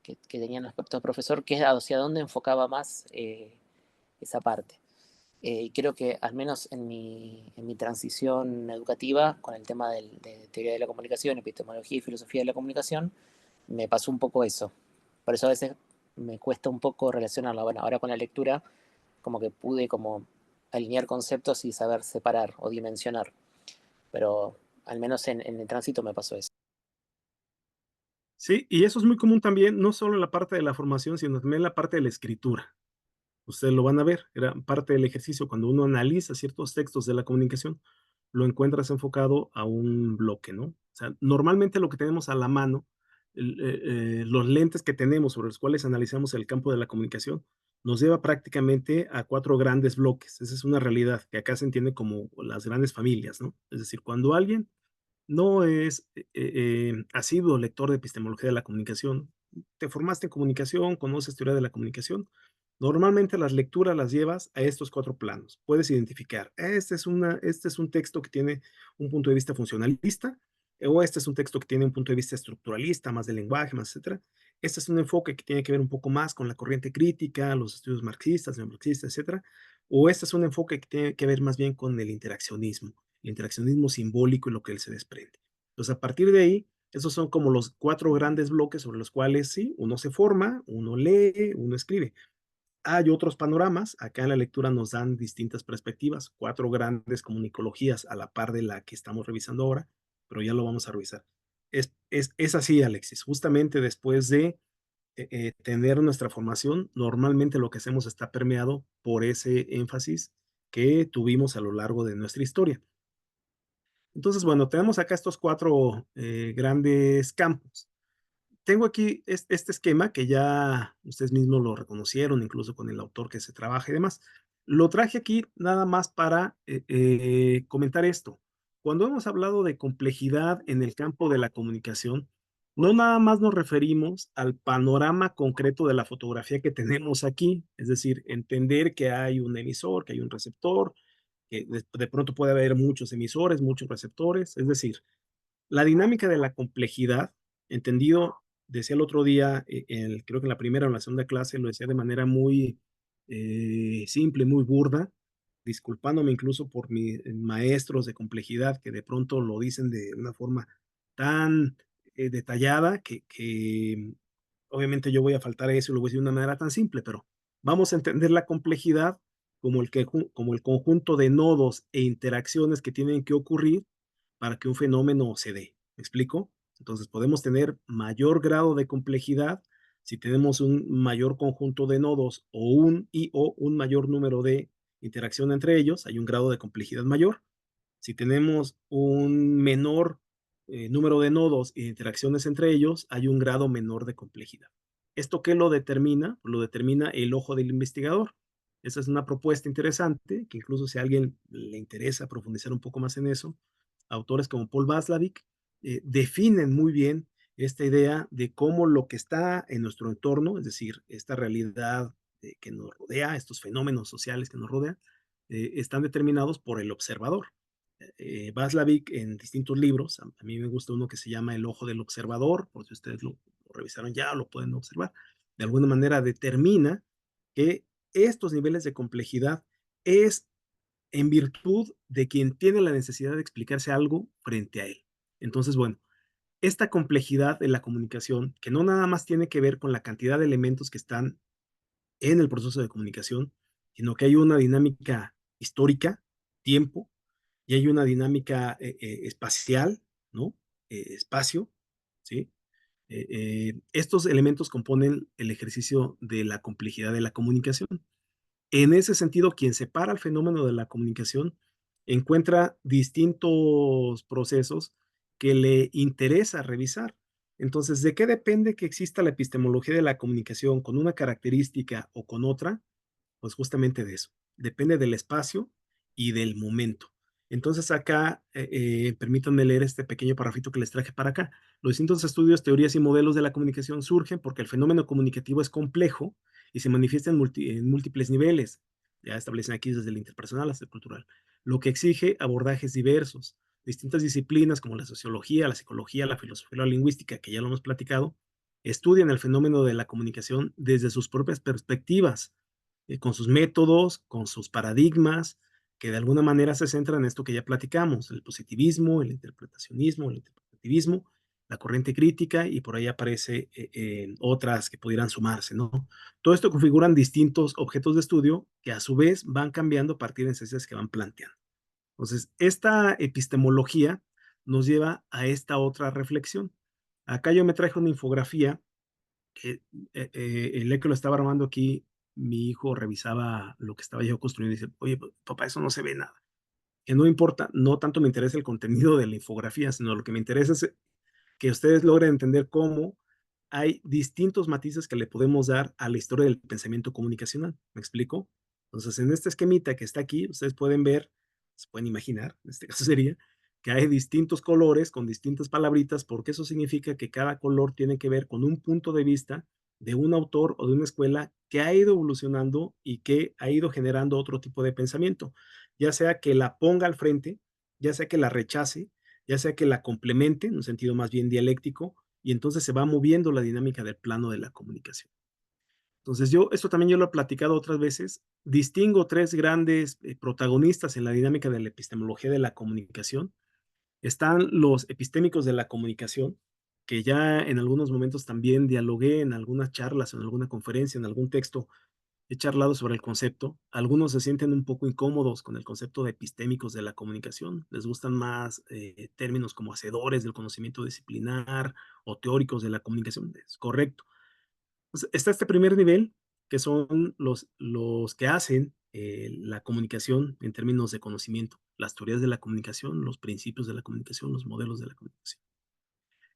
que tenía nuestro profesor, que es hacia dónde enfocaba más esa parte. Y creo que al menos en mi transición educativa con el tema de teoría de la comunicación, epistemología y filosofía de la comunicación, me pasó un poco eso. Por eso a veces me cuesta un poco relacionarla. Bueno, ahora con la lectura como que pude como alinear conceptos y saber separar o dimensionar. Pero al menos en el tránsito me pasó eso. Sí, y eso es muy común también, no solo en la parte de la formación, sino también en la parte de la escritura. Ustedes lo van a ver, era parte del ejercicio. Cuando uno analiza ciertos textos de la comunicación, lo encuentras enfocado a un bloque, ¿no? O sea, normalmente lo que tenemos a la mano, los lentes que tenemos sobre los cuales analizamos el campo de la comunicación, nos lleva prácticamente a 4 grandes bloques. Esa es una realidad que acá se entiende como las grandes familias, ¿no? Es decir, cuando alguien no es asiduo lector de epistemología de la comunicación, te formaste en comunicación, conoces teoría de la comunicación, normalmente las lecturas las llevas a estos 4 planos. Puedes identificar, este es un texto que tiene un punto de vista funcionalista, o este es un texto que tiene un punto de vista estructuralista, más del lenguaje, más etcétera. Este es un enfoque que tiene que ver un poco más con la corriente crítica, los estudios marxistas, neomarxistas, etcétera. O este es un enfoque que tiene que ver más bien con el interaccionismo simbólico y lo que él se desprende. Entonces, a partir de ahí, esos son como los 4 grandes bloques sobre los cuales sí, uno se forma, uno lee, uno escribe. Hay otros panoramas, acá en la lectura nos dan distintas perspectivas, 4 grandes comunicologías a la par de la que estamos revisando ahora, pero ya lo vamos a revisar. Es así, Alexis, justamente después de tener nuestra formación, normalmente lo que hacemos está permeado por ese énfasis que tuvimos a lo largo de nuestra historia. Entonces, bueno, tenemos acá estos 4 grandes campos. Tengo aquí este esquema que ya ustedes mismos lo reconocieron, incluso con el autor que se trabaja y demás. Lo traje aquí nada más para comentar esto. Cuando hemos hablado de complejidad en el campo de la comunicación, no nada más nos referimos al panorama concreto de la fotografía que tenemos aquí, es decir, entender que hay un emisor, que hay un receptor, que de pronto puede haber muchos emisores, muchos receptores, es decir, la dinámica de la complejidad, entendido decía el otro día, creo que en la primera o en la segunda clase, lo decía de manera muy simple, muy burda, disculpándome incluso por mis maestros de complejidad que de pronto lo dicen de una forma tan detallada que obviamente yo voy a faltar a eso y lo voy a decir de una manera tan simple, pero vamos a entender la complejidad como como el conjunto de nodos e interacciones que tienen que ocurrir para que un fenómeno se dé. ¿Me explico? Entonces podemos tener mayor grado de complejidad si tenemos un mayor conjunto de nodos o un mayor número de interacción entre ellos, hay un grado de complejidad mayor. Si tenemos un menor número de nodos e interacciones entre ellos, hay un grado menor de complejidad. ¿Esto qué lo determina? Lo determina el ojo del investigador. Esa es una propuesta interesante, que incluso si a alguien le interesa profundizar un poco más en eso, autores como Paul Václavic definen muy bien esta idea de cómo lo que está en nuestro entorno, es decir, esta realidad que nos rodea, estos fenómenos sociales que nos rodean, están determinados por el observador. Václavic en distintos libros, a mí me gusta uno que se llama El ojo del observador, por si ustedes lo revisaron ya, lo pueden observar, de alguna manera determina que estos niveles de complejidad es en virtud de quien tiene la necesidad de explicarse algo frente a él. Entonces, bueno, esta complejidad de la comunicación, que no nada más tiene que ver con la cantidad de elementos que están en el proceso de comunicación, sino que hay una dinámica histórica, tiempo, y hay una dinámica espacial, ¿no? Espacio, ¿sí? Estos elementos componen el ejercicio de la complejidad de la comunicación. En ese sentido, quien separa el fenómeno de la comunicación encuentra distintos procesos que le interesa revisar. Entonces, ¿de qué depende que exista la epistemología de la comunicación con una característica o con otra? Pues justamente de eso. Depende del espacio y del momento. Entonces acá, permítanme leer este pequeño parrafito que les traje para acá. Los distintos estudios, teorías y modelos de la comunicación surgen porque el fenómeno comunicativo es complejo y se manifiesta en múltiples niveles. Ya establecen aquí desde el interpersonal hasta el cultural. Lo que exige abordajes diversos. Distintas disciplinas como la sociología, la psicología, la filosofía, la lingüística, que ya lo hemos platicado, estudian el fenómeno de la comunicación desde sus propias perspectivas, con sus métodos, con sus paradigmas, que de alguna manera se centran en esto que ya platicamos, el positivismo, el interpretacionismo, el interpretativismo, la corriente crítica, y por ahí aparece otras que pudieran sumarse, ¿no? Todo esto configuran distintos objetos de estudio que a su vez van cambiando a partir de necesidades que van planteando. Entonces, esta epistemología nos lleva a esta otra reflexión. Acá yo me traje una infografía que el día que lo estaba armando aquí, mi hijo revisaba lo que estaba yo construyendo y dice, oye, papá, eso no se ve nada. Que no importa, no tanto me interesa el contenido de la infografía, sino lo que me interesa es que ustedes logren entender cómo hay distintos matices que le podemos dar a la historia del pensamiento comunicacional. ¿Me explico? Entonces, en este esquemita que está aquí, ustedes pueden ver, se pueden imaginar, en este caso sería, que hay distintos colores con distintas palabritas, porque eso significa que cada color tiene que ver con un punto de vista de un autor o de una escuela que ha ido evolucionando y que ha ido generando otro tipo de pensamiento, ya sea que la ponga al frente, ya sea que la rechace, ya sea que la complemente en un sentido más bien dialéctico, y entonces se va moviendo la dinámica del plano de la comunicación. Entonces esto también yo lo he platicado otras veces, distingo tres grandes protagonistas en la dinámica de la epistemología de la comunicación. Están los epistémicos de la comunicación, que ya en algunos momentos también dialogué en algunas charlas, en alguna conferencia, en algún texto, he charlado sobre el concepto. Algunos se sienten un poco incómodos con el concepto de epistémicos de la comunicación. Les gustan más términos como hacedores del conocimiento disciplinar o teóricos de la comunicación. Es correcto. Pues está este primer nivel, que son los que hacen la comunicación en términos de conocimiento, las teorías de la comunicación, los principios de la comunicación, los modelos de la comunicación.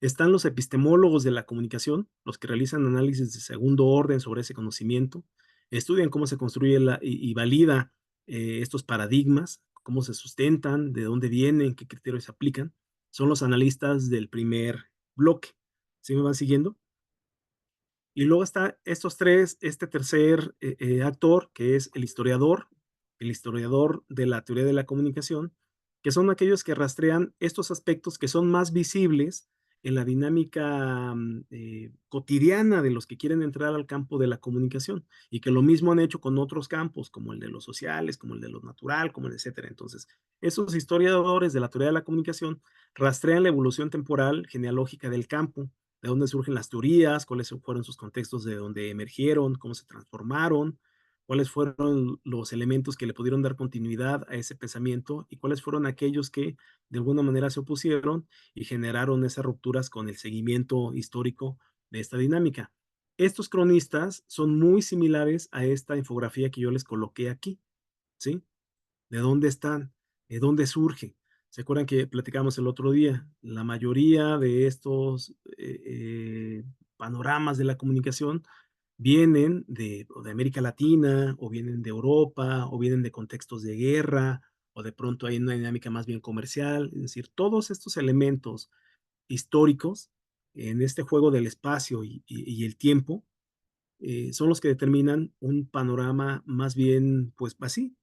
Están los epistemólogos de la comunicación, los que realizan análisis de segundo orden sobre ese conocimiento, estudian cómo se construye y valida estos paradigmas, cómo se sustentan, de dónde vienen, qué criterios se aplican. Son los analistas del primer bloque. ¿Sí me van siguiendo? Y luego está este tercer actor, que es el historiador de la teoría de la comunicación, que son aquellos que rastrean estos aspectos que son más visibles en la dinámica cotidiana de los que quieren entrar al campo de la comunicación y que lo mismo han hecho con otros campos, como el de los sociales, como el de lo natural, como el etcétera. Entonces, esos historiadores de la teoría de la comunicación rastrean la evolución temporal genealógica del campo, de dónde surgen las teorías, cuáles fueron sus contextos de dónde emergieron, cómo se transformaron, cuáles fueron los elementos que le pudieron dar continuidad a ese pensamiento y cuáles fueron aquellos que de alguna manera se opusieron y generaron esas rupturas con el seguimiento histórico de esta dinámica. Estos cronistas son muy similares a esta infografía que yo les coloqué aquí, ¿sí? ¿De dónde están? ¿De dónde surge? ¿Se acuerdan que platicamos el otro día? La mayoría de estos panoramas de la comunicación vienen de América Latina, o vienen de Europa, o vienen de contextos de guerra, o de pronto hay una dinámica más bien comercial. Es decir, todos estos elementos históricos en este juego del espacio y el tiempo son los que determinan un panorama más bien, pues así,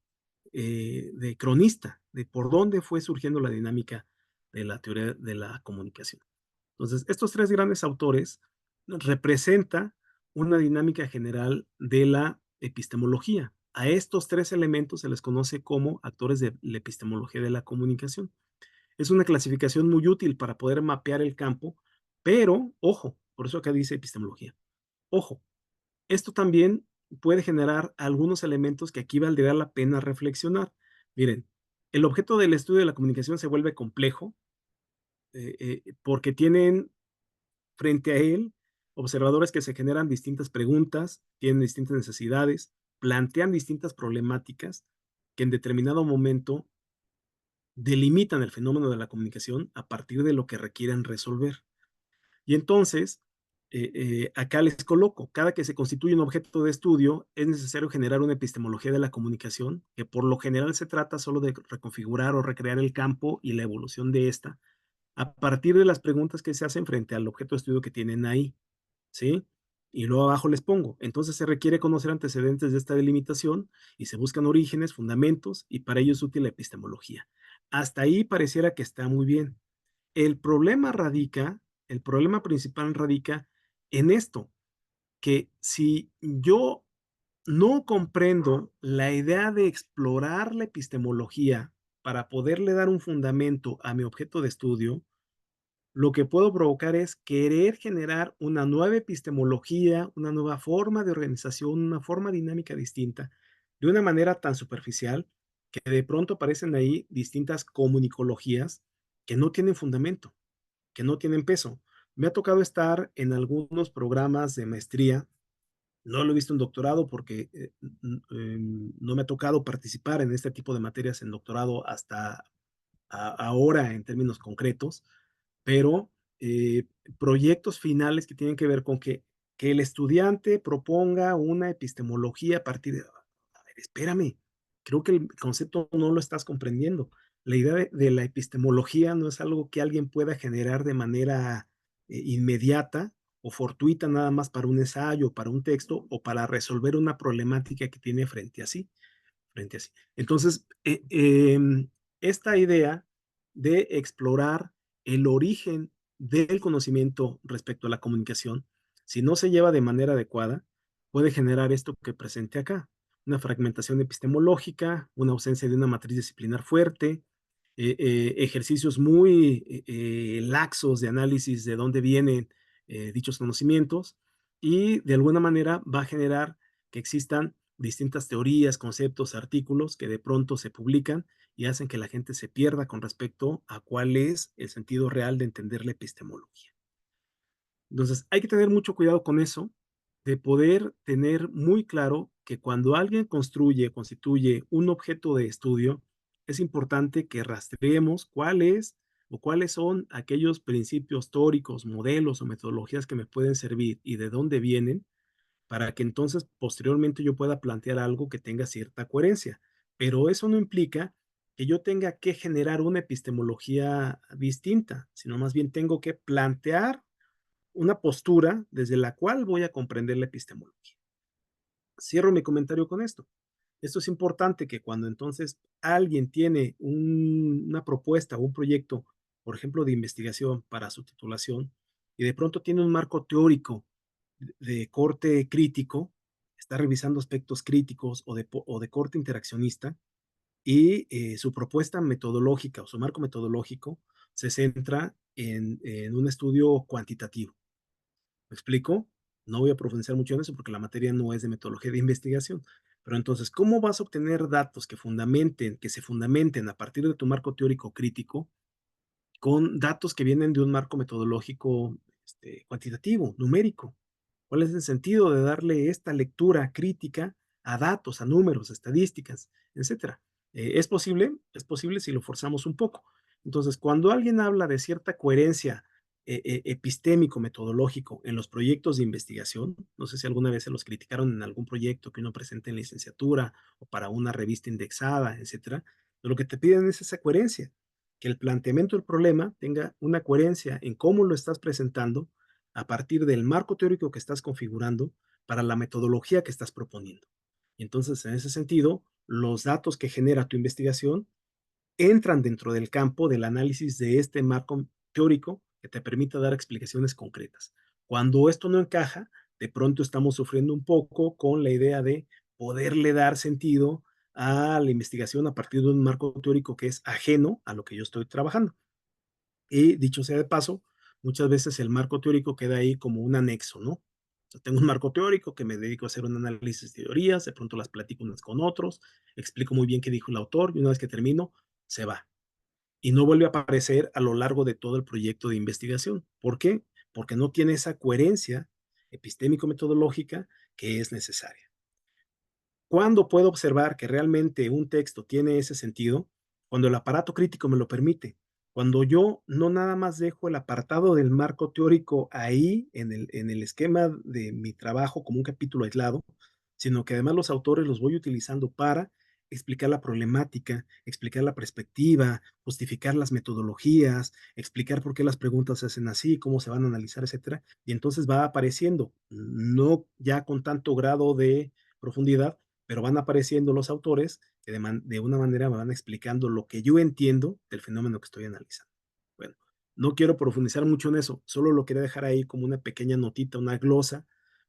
de cronista, de por dónde fue surgiendo la dinámica de la teoría de la comunicación. Entonces, estos tres grandes autores representan una dinámica general de la epistemología. A estos tres elementos se les conoce como actores de la epistemología de la comunicación. Es una clasificación muy útil para poder mapear el campo, pero, ojo, por eso acá dice epistemología, ojo, esto también puede generar algunos elementos que aquí valdría la pena reflexionar. Miren, el objeto del estudio de la comunicación se vuelve complejo porque tienen frente a él observadores que se generan distintas preguntas, tienen distintas necesidades, plantean distintas problemáticas que en determinado momento delimitan el fenómeno de la comunicación a partir de lo que requieren resolver. Y entonces, acá les coloco, cada que se constituye un objeto de estudio, es necesario generar una epistemología de la comunicación, que por lo general se trata solo de reconfigurar o recrear el campo y la evolución de esta, a partir de las preguntas que se hacen frente al objeto de estudio que tienen ahí, ¿sí? Y luego abajo les pongo, entonces se requiere conocer antecedentes de esta delimitación y se buscan orígenes, fundamentos, y para ello es útil la epistemología. Hasta ahí pareciera que está muy bien. El problema radica, el problema principal radica en esto, que si yo no comprendo la idea de explorar la epistemología para poderle dar un fundamento a mi objeto de estudio, lo que puedo provocar es querer generar una nueva epistemología, una nueva forma de organización, una forma dinámica distinta, de una manera tan superficial que de pronto aparecen ahí distintas comunicologías que no tienen fundamento, que no tienen peso. Me ha tocado estar en algunos programas de maestría, no lo he visto en doctorado porque no me ha tocado participar en este tipo de materias en doctorado hasta ahora en términos concretos, pero proyectos finales que tienen que ver con que el estudiante proponga una epistemología a partir de, a ver, espérame, creo que el concepto no lo estás comprendiendo. La idea de la epistemología no es algo que alguien pueda generar de manera inmediata o fortuita nada más para un ensayo, para un texto o para resolver una problemática que tiene frente a sí. Entonces, esta idea de explorar el origen del conocimiento respecto a la comunicación, si no se lleva de manera adecuada, puede generar esto que presenté acá, una fragmentación epistemológica, una ausencia de una matriz disciplinar fuerte, ejercicios muy laxos de análisis de dónde vienen dichos conocimientos y de alguna manera va a generar que existan distintas teorías, conceptos, artículos que de pronto se publican y hacen que la gente se pierda con respecto a cuál es el sentido real de entender la epistemología. Entonces, hay que tener mucho cuidado con eso, de poder tener muy claro que cuando alguien constituye un objeto de estudio, es importante que rastreemos cuál es o cuáles son aquellos principios teóricos, modelos o metodologías que me pueden servir y de dónde vienen para que entonces posteriormente yo pueda plantear algo que tenga cierta coherencia. Pero eso no implica que yo tenga que generar una epistemología distinta, sino más bien tengo que plantear una postura desde la cual voy a comprender la epistemología. Cierro mi comentario con esto. Esto es importante que cuando entonces alguien tiene una propuesta o un proyecto por ejemplo, de investigación para su titulación, y de pronto tiene un marco teórico de corte crítico, está revisando aspectos críticos o de corte interaccionista, y su propuesta metodológica o su marco metodológico se centra en un estudio cuantitativo. ¿Me explico? No voy a profundizar mucho en eso porque la materia no es de metodología de investigación. Pero entonces, ¿cómo vas a obtener datos que se fundamenten a partir de tu marco teórico crítico con datos que vienen de un marco metodológico cuantitativo, numérico? ¿Cuál es el sentido de darle esta lectura crítica a datos, a números, a estadísticas, etcétera? ¿Es posible? Es posible si lo forzamos un poco. Entonces, cuando alguien habla de cierta coherencia epistémico, metodológico en los proyectos de investigación, no sé si alguna vez se los criticaron en algún proyecto que uno presenta en licenciatura o para una revista indexada, etcétera, lo que te piden es esa coherencia, que el planteamiento del problema tenga una coherencia en cómo lo estás presentando a partir del marco teórico que estás configurando para la metodología que estás proponiendo. Y entonces, en ese sentido, los datos que genera tu investigación entran dentro del campo del análisis de este marco teórico que te permita dar explicaciones concretas. Cuando esto no encaja, de pronto estamos sufriendo un poco con la idea de poderle dar sentido a la investigación a partir de un marco teórico que es ajeno a lo que yo estoy trabajando. Y dicho sea de paso, muchas veces el marco teórico queda ahí como un anexo, ¿no? O sea, tengo un marco teórico que me dedico a hacer un análisis de teorías, de pronto las platico unas con otros, explico muy bien qué dijo el autor y una vez que termino, se va. Y no vuelve a aparecer a lo largo de todo el proyecto de investigación. ¿Por qué? Porque no tiene esa coherencia epistémico-metodológica que es necesaria. ¿Cuándo puedo observar que realmente un texto tiene ese sentido? Cuando el aparato crítico me lo permite. Cuando yo no nada más dejo el apartado del marco teórico ahí en el esquema de mi trabajo como un capítulo aislado, sino que además los autores los voy utilizando para explicar la problemática, explicar la perspectiva, justificar las metodologías, explicar por qué las preguntas se hacen así, cómo se van a analizar, etcétera. Y entonces va apareciendo, no ya con tanto grado de profundidad, pero van apareciendo los autores que de una manera me van explicando lo que yo entiendo del fenómeno que estoy analizando. Bueno, no quiero profundizar mucho en eso, solo lo quería dejar ahí como una pequeña notita, una glosa,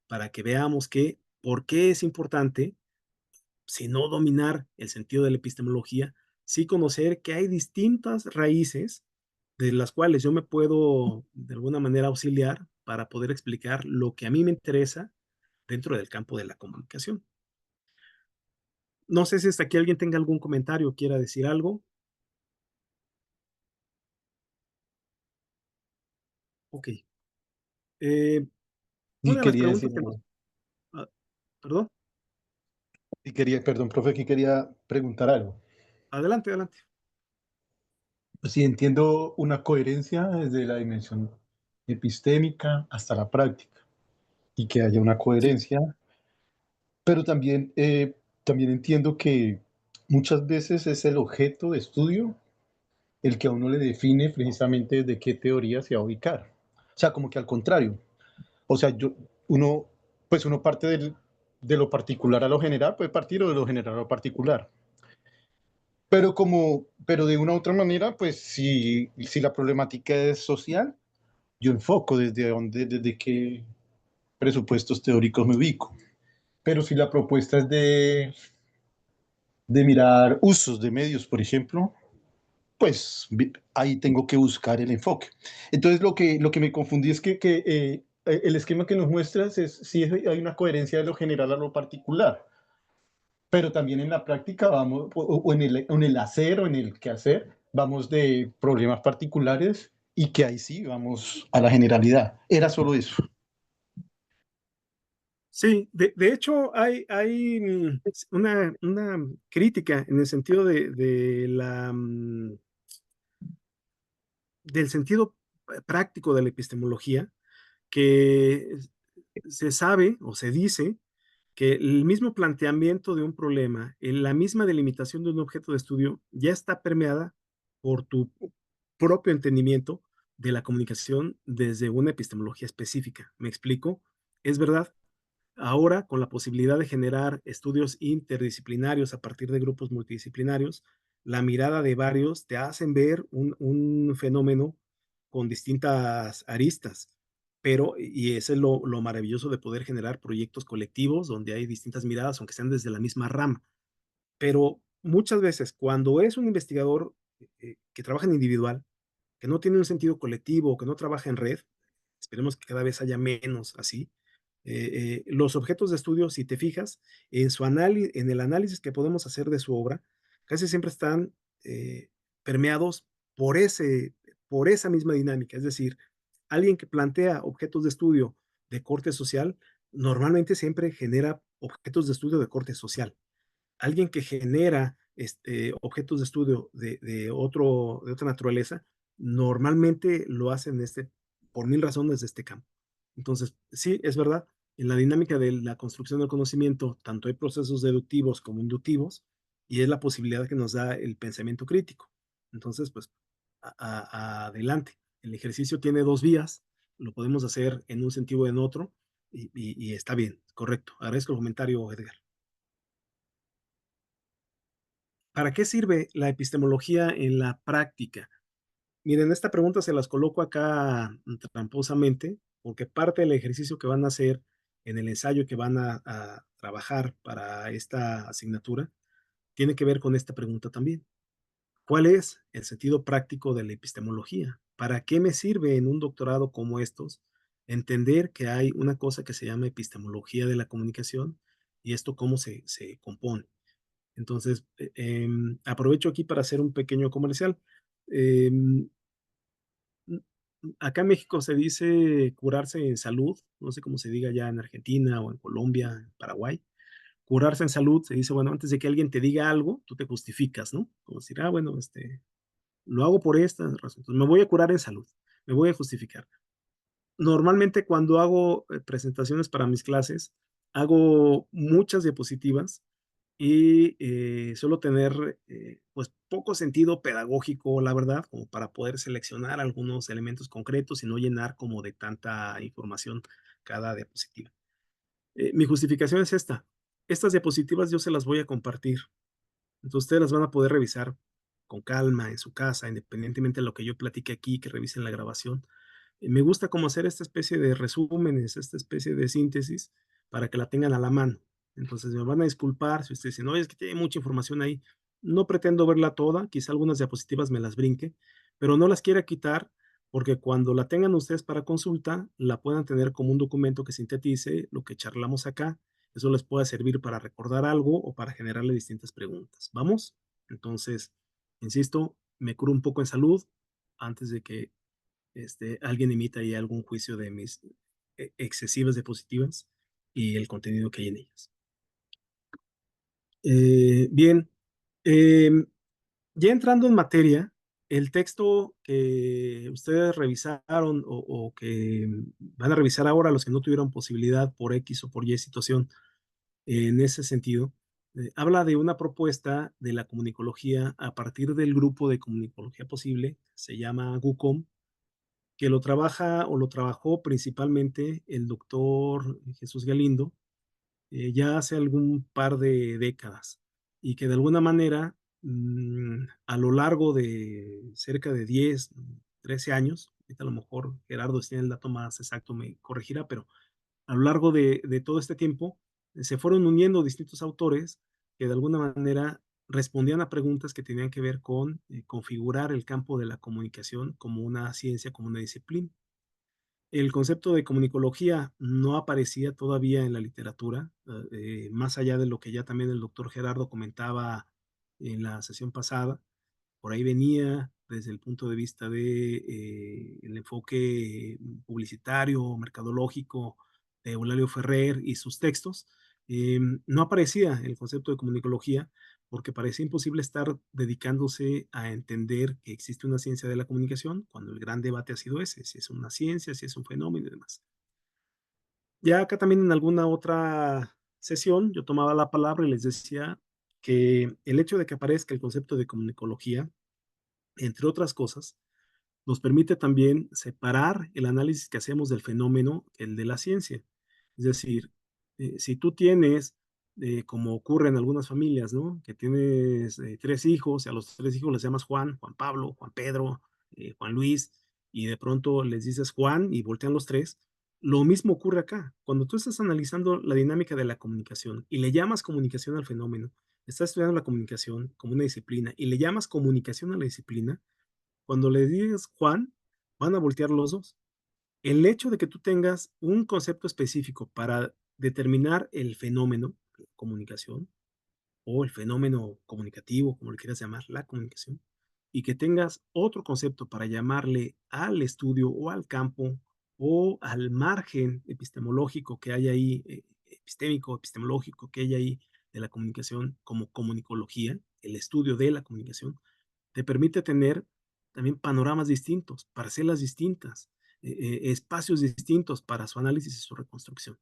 para que veamos que por qué es importante, si no dominar el sentido de la epistemología, sí conocer que hay distintas raíces de las cuales yo me puedo de alguna manera auxiliar para poder explicar lo que a mí me interesa dentro del campo de la comunicación. No sé si hasta aquí alguien tenga algún comentario o quiera decir algo. Ok. Y Una de las quería preguntas decir que nos... algo. Perdón, Y quería, perdón, profe, que quería preguntar algo. adelante, adelante. Pues sí, entiendo una coherencia desde la dimensión epistémica hasta la práctica y que haya una Sí, coherencia, pero también, también entiendo que muchas veces es el objeto de estudio el que a uno le define precisamente de qué teoría se va a ubicar. O sea, como que al contrario. O sea, uno, pues uno parte de lo particular a lo general, puede partir o de lo general a lo particular. Pero de una u otra manera, pues si la problemática es social, yo enfoco desde qué presupuestos teóricos me ubico. Pero si la propuesta es de mirar usos de medios, por ejemplo, pues ahí tengo que buscar el enfoque. Entonces lo que me confundí es que el esquema que nos muestras es si hay una coherencia de lo general a lo particular, pero también en la práctica vamos, o en el hacer o en el quehacer, vamos de problemas particulares y que ahí sí vamos a la generalidad. Era solo eso. sí, de hecho hay una crítica en el sentido del sentido práctico de la epistemología, que se sabe o se dice que el mismo planteamiento de un problema, en la misma delimitación de un objeto de estudio, ya está permeada por tu propio entendimiento de la comunicación desde una epistemología específica. ¿Me explico? Es verdad. Ahora, con la posibilidad de generar estudios interdisciplinarios a partir de grupos multidisciplinarios, la mirada de varios te hacen ver un fenómeno con distintas aristas. Pero, y eso es lo maravilloso de poder generar proyectos colectivos donde hay distintas miradas, aunque sean desde la misma rama. Pero muchas veces, cuando es un investigador que trabaja en individual, que no tiene un sentido colectivo, que no trabaja en red, esperemos que cada vez haya menos así, los objetos de estudio, si te fijas, en el análisis que podemos hacer de su obra, casi siempre están permeados por, por esa misma dinámica. Es decir, alguien que plantea objetos de estudio de corte social, normalmente siempre genera objetos de estudio de corte social. Alguien que genera objetos de estudio de otra naturaleza, normalmente lo hacen por mil razones de este campo. Entonces, sí, es verdad, en la dinámica de la construcción del conocimiento, tanto hay procesos deductivos como inductivos, y es la posibilidad que nos da el pensamiento crítico. Entonces, pues, adelante. El ejercicio tiene dos vías, lo podemos hacer en un sentido o en otro, y está bien, correcto. Agradezco el comentario, Edgar. ¿Para qué sirve la epistemología en la práctica? Miren, esta pregunta se las coloco acá tramposamente, porque parte del ejercicio que van a hacer en el ensayo que van a trabajar para esta asignatura tiene que ver con esta pregunta también. ¿Cuál es el sentido práctico de la epistemología? ¿Para qué me sirve en un doctorado como estos entender que hay una cosa que se llama epistemología de la comunicación y esto cómo se compone? Entonces, aprovecho aquí para hacer un pequeño comercial. Acá en México se dice curarse en salud, no sé cómo se diga ya en Argentina o en Colombia, en Paraguay. Curarse en salud se dice, bueno, antes de que alguien te diga algo, tú te justificas, ¿no? Como decir, bueno, lo hago por esta razón. Entonces, me voy a curar en salud, me voy a justificar. Normalmente cuando hago presentaciones para mis clases, hago muchas diapositivas y suelo tener pues poco sentido pedagógico, la verdad, como para poder seleccionar algunos elementos concretos y no llenar como de tanta información cada diapositiva. Mi justificación es esta. Estas diapositivas yo se las voy a compartir. Entonces ustedes las van a poder revisar con calma en su casa, independientemente de lo que yo platique aquí, que revisen la grabación. Me gusta como hacer esta especie de resúmenes, esta especie de síntesis para que la tengan a la mano. Entonces me van a disculpar si ustedes dicen, oye, es que tiene mucha información ahí. No pretendo verla toda, quizá algunas diapositivas me las brinque, pero no las quiera quitar porque cuando la tengan ustedes para consulta, la puedan tener como un documento que sintetice lo que charlamos acá. Eso les puede servir para recordar algo o para generarle distintas preguntas. ¿Vamos? Entonces, insisto, me curo un poco en salud antes de que alguien emita ahí algún juicio de mis excesivas diapositivas y el contenido que hay en ellas. Bien, ya entrando en materia, el texto que ustedes revisaron o que van a revisar ahora, los que no tuvieron posibilidad por X o por Y situación en ese sentido, habla de una propuesta de la comunicología a partir del grupo de comunicología posible, se llama GUCOM, que lo trabaja o lo trabajó principalmente el doctor Jesús Galindo ya hace algún par de décadas y que de alguna manera a lo largo de cerca de 10, 13 años, ahorita a lo mejor Gerardo, si tiene el dato más exacto me corregirá, pero a lo largo de todo este tiempo se fueron uniendo distintos autores que de alguna manera respondían a preguntas que tenían que ver con configurar el campo de la comunicación como una ciencia, como una disciplina. El concepto de comunicología no aparecía todavía en la literatura, más allá de lo que ya también el doctor Gerardo comentaba en la sesión pasada. Por ahí venía desde el punto de vista de el enfoque publicitario, mercadológico de Eulalio Ferrer y sus textos. No aparecía el concepto de comunicología porque parecía imposible estar dedicándose a entender que existe una ciencia de la comunicación cuando el gran debate ha sido ese, si es una ciencia, si es un fenómeno y demás. Ya acá también en alguna otra sesión yo tomaba la palabra y les decía que el hecho de que aparezca el concepto de comunicología, entre otras cosas, nos permite también separar el análisis que hacemos del fenómeno, el de la ciencia. Es decir, si tú tienes como ocurre en algunas familias, ¿no? Que tienes 3 hijos y a los 3 hijos les llamas Juan, Juan Pablo, Juan Pedro, Juan Luis, y de pronto les dices Juan y voltean los 3. Lo mismo ocurre acá. Cuando tú estás analizando la dinámica de la comunicación y le llamas comunicación al fenómeno, estás estudiando la comunicación como una disciplina y le llamas comunicación a la disciplina, cuando le digas Juan, van a voltear los dos. El hecho de que tú tengas un concepto específico para determinar el fenómeno, comunicación, o el fenómeno comunicativo, como le quieras llamar, la comunicación, y que tengas otro concepto para llamarle al estudio o al campo o al margen epistemológico que hay ahí, epistémico, epistemológico que hay ahí de la comunicación como comunicología, el estudio de la comunicación, te permite tener también panoramas distintos, parcelas distintas, espacios distintos para su análisis y su reconstrucción.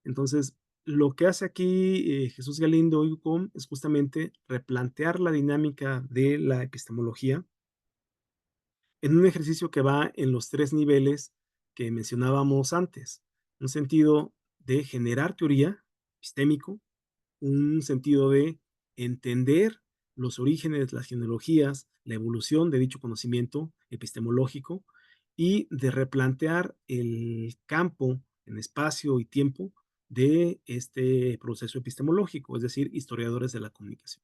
Entonces, lo que hace aquí Jesús Galindo y UCOM es justamente replantear la dinámica de la epistemología en un ejercicio que va en los 3 niveles que mencionábamos antes. Un sentido de generar teoría, epistémico, un sentido de entender los orígenes, las genealogías, la evolución de dicho conocimiento epistemológico y de replantear el campo en espacio y tiempo de este proceso epistemológico, es decir, historiadores de la comunicación.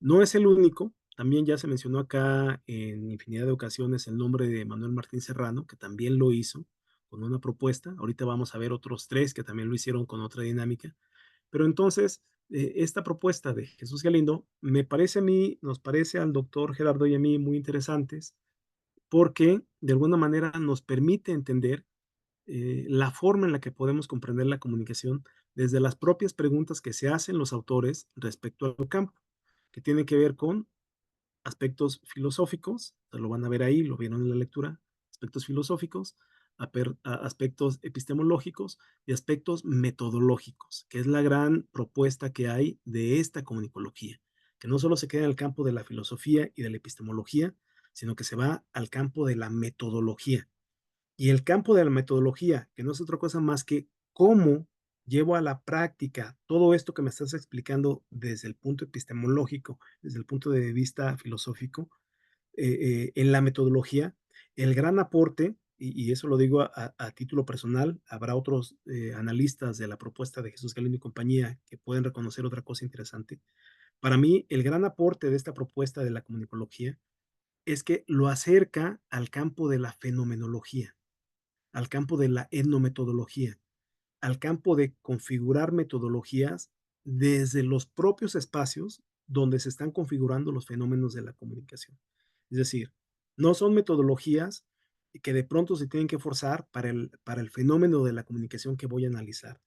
No es el único, también ya se mencionó acá en infinidad de ocasiones el nombre de Manuel Martín Serrano, que también lo hizo con una propuesta. Ahorita vamos a ver otros 3 que también lo hicieron con otra dinámica. Pero entonces, esta propuesta de Jesús Galindo me parece a mí, nos parece al doctor Gerardo y a mí muy interesantes, porque de alguna manera nos permite entender la forma en la que podemos comprender la comunicación desde las propias preguntas que se hacen los autores respecto al campo, que tiene que ver con aspectos filosóficos, lo van a ver ahí, lo vieron en la lectura, aspectos filosóficos, aspectos epistemológicos y aspectos metodológicos, que es la gran propuesta que hay de esta comunicología, que no solo se queda en el campo de la filosofía y de la epistemología, sino que se va al campo de la metodología. Y el campo de la metodología, que no es otra cosa más que cómo llevo a la práctica todo esto que me estás explicando desde el punto epistemológico, desde el punto de vista filosófico, en la metodología, el gran aporte, y eso lo digo a título personal, habrá otros analistas de la propuesta de Jesús Galindo y compañía que pueden reconocer otra cosa interesante. Para mí, el gran aporte de esta propuesta de la comunicología es que lo acerca al campo de la fenomenología, al campo de la etnometodología, al campo de configurar metodologías desde los propios espacios donde se están configurando los fenómenos de la comunicación. Es decir, no son metodologías que de pronto se tienen que forzar para el fenómeno de la comunicación que voy a analizar.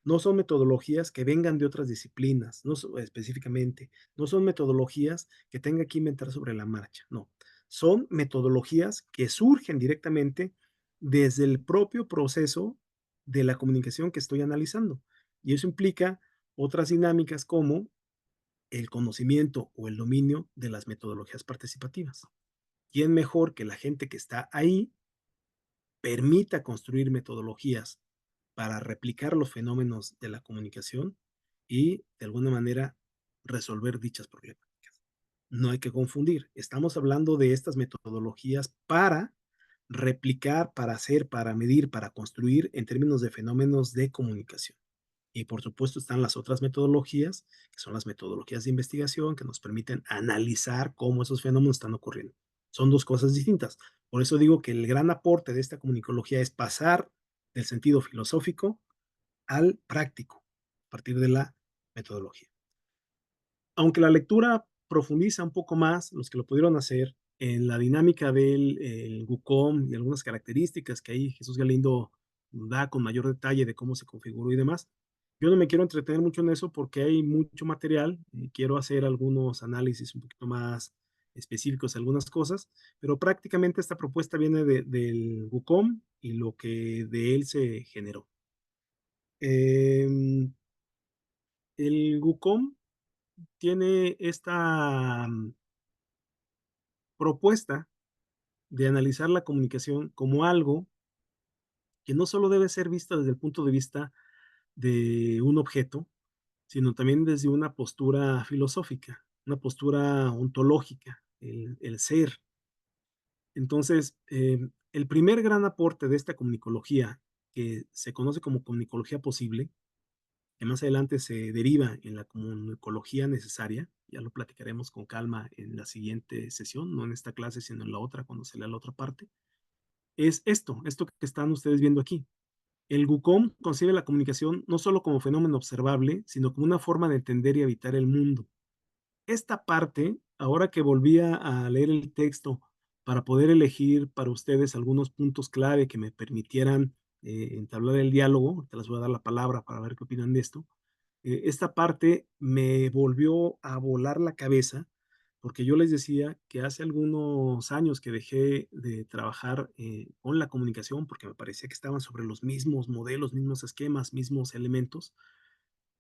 No son metodologías que vengan de otras disciplinas, no específicamente. No son metodologías que tenga que inventar sobre la marcha, no. Son metodologías que surgen directamente desde el propio proceso de la comunicación que estoy analizando. Y eso implica otras dinámicas como el conocimiento o el dominio de las metodologías participativas. ¿Quién mejor que la gente que está ahí permita construir metodologías para replicar los fenómenos de la comunicación y de alguna manera resolver dichas problemáticas? No hay que confundir, estamos hablando de estas metodologías para replicar, para hacer, para medir, para construir en términos de fenómenos de comunicación. Y por supuesto están las otras metodologías, que son las metodologías de investigación, que nos permiten analizar cómo esos fenómenos están ocurriendo. Son 2 cosas distintas. Por eso digo que el gran aporte de esta comunicología es pasar del sentido filosófico al práctico, a partir de la metodología. Aunque la lectura profundiza un poco más, los que lo pudieron hacer, en la dinámica del GUCOM y algunas características que ahí Jesús Galindo da con mayor detalle de cómo se configuró y demás, yo no me quiero entretener mucho en eso porque hay mucho material y quiero hacer algunos análisis un poquito más específicos de algunas cosas, pero prácticamente esta propuesta viene del GUCOM y lo que de él se generó. El GUCOM tiene esta propuesta de analizar la comunicación como algo que no solo debe ser vista desde el punto de vista de un objeto, sino también desde una postura filosófica, una postura ontológica, el ser. Entonces, el primer gran aporte de esta comunicología, que se conoce como comunicología posible, que más adelante se deriva en la comunicología necesaria, ya lo platicaremos con calma en la siguiente sesión, no en esta clase, sino en la otra, cuando se lea la otra parte, es esto que están ustedes viendo aquí. El GUCOM concibe la comunicación no solo como fenómeno observable, sino como una forma de entender y habitar el mundo. Esta parte, ahora que volvía a leer el texto para poder elegir para ustedes algunos puntos clave que me permitieran entablar el diálogo, te les voy a dar la palabra para ver qué opinan de esto. Esta parte me volvió a volar la cabeza porque yo les decía que hace algunos años que dejé de trabajar con la comunicación porque me parecía que estaban sobre los mismos modelos, mismos esquemas, mismos elementos.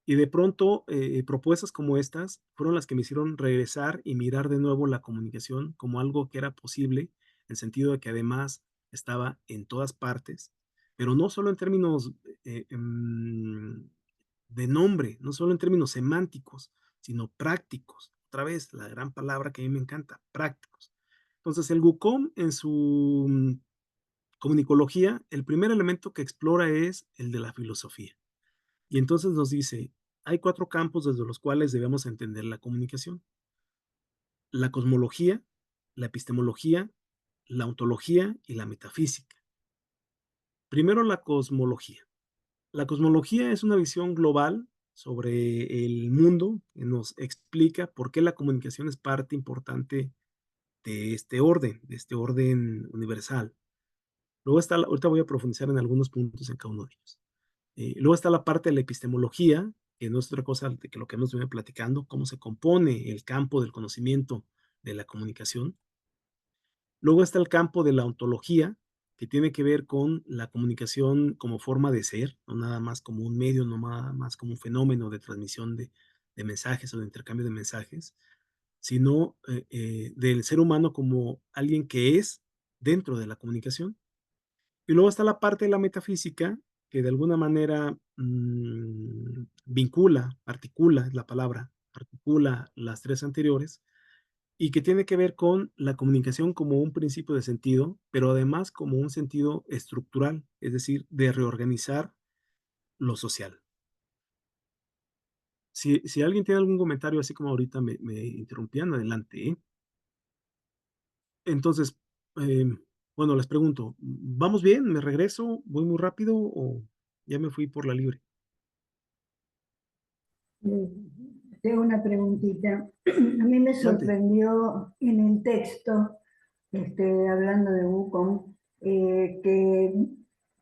Y de pronto, propuestas como estas fueron las que me hicieron regresar y mirar de nuevo la comunicación como algo que era posible, en el sentido de que además estaba en todas partes, pero no solo en términos de nombre, no solo en términos semánticos, sino prácticos. Otra vez, la gran palabra que a mí me encanta, prácticos. Entonces, el GUCOM en su comunicología, el primer elemento que explora es el de la filosofía. Y entonces nos dice, hay 4 campos desde los cuales debemos entender la comunicación: la cosmología, la epistemología, la ontología y la metafísica. Primero, la cosmología. La cosmología es una visión global sobre el mundo que nos explica por qué la comunicación es parte importante de este orden universal. Luego está, ahorita voy a profundizar en algunos puntos en cada uno de ellos. Luego está la parte de la epistemología, que no es otra cosa de que lo que hemos venido platicando, cómo se compone el campo del conocimiento de la comunicación. Luego está el campo de la ontología, que tiene que ver con la comunicación como forma de ser, no nada más como un medio, no nada más como un fenómeno de transmisión de mensajes o de intercambio de mensajes, sino del ser humano como alguien que es dentro de la comunicación. Y luego está la parte de la metafísica, que de alguna manera vincula, articula, es la palabra, articula las 3 anteriores, y que tiene que ver con la comunicación como un principio de sentido, pero además como un sentido estructural, es decir, de reorganizar lo social. Si alguien tiene algún comentario, así como ahorita me interrumpían, adelante. Entonces, bueno, les pregunto, ¿vamos bien? ¿Me regreso? ¿Voy muy rápido o ya me fui por la libre? Tengo una preguntita. A mí me sorprendió en el texto, hablando de Wukong, que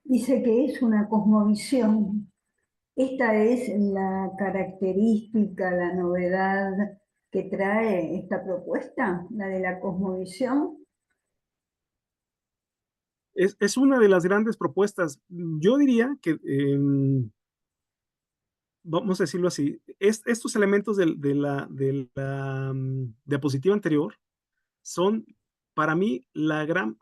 dice que es una cosmovisión. ¿Esta es la característica, la novedad que trae esta propuesta, la de la cosmovisión? Es una de las grandes propuestas. Yo diría que, vamos a decirlo así, estos elementos de la diapositiva anterior son para mí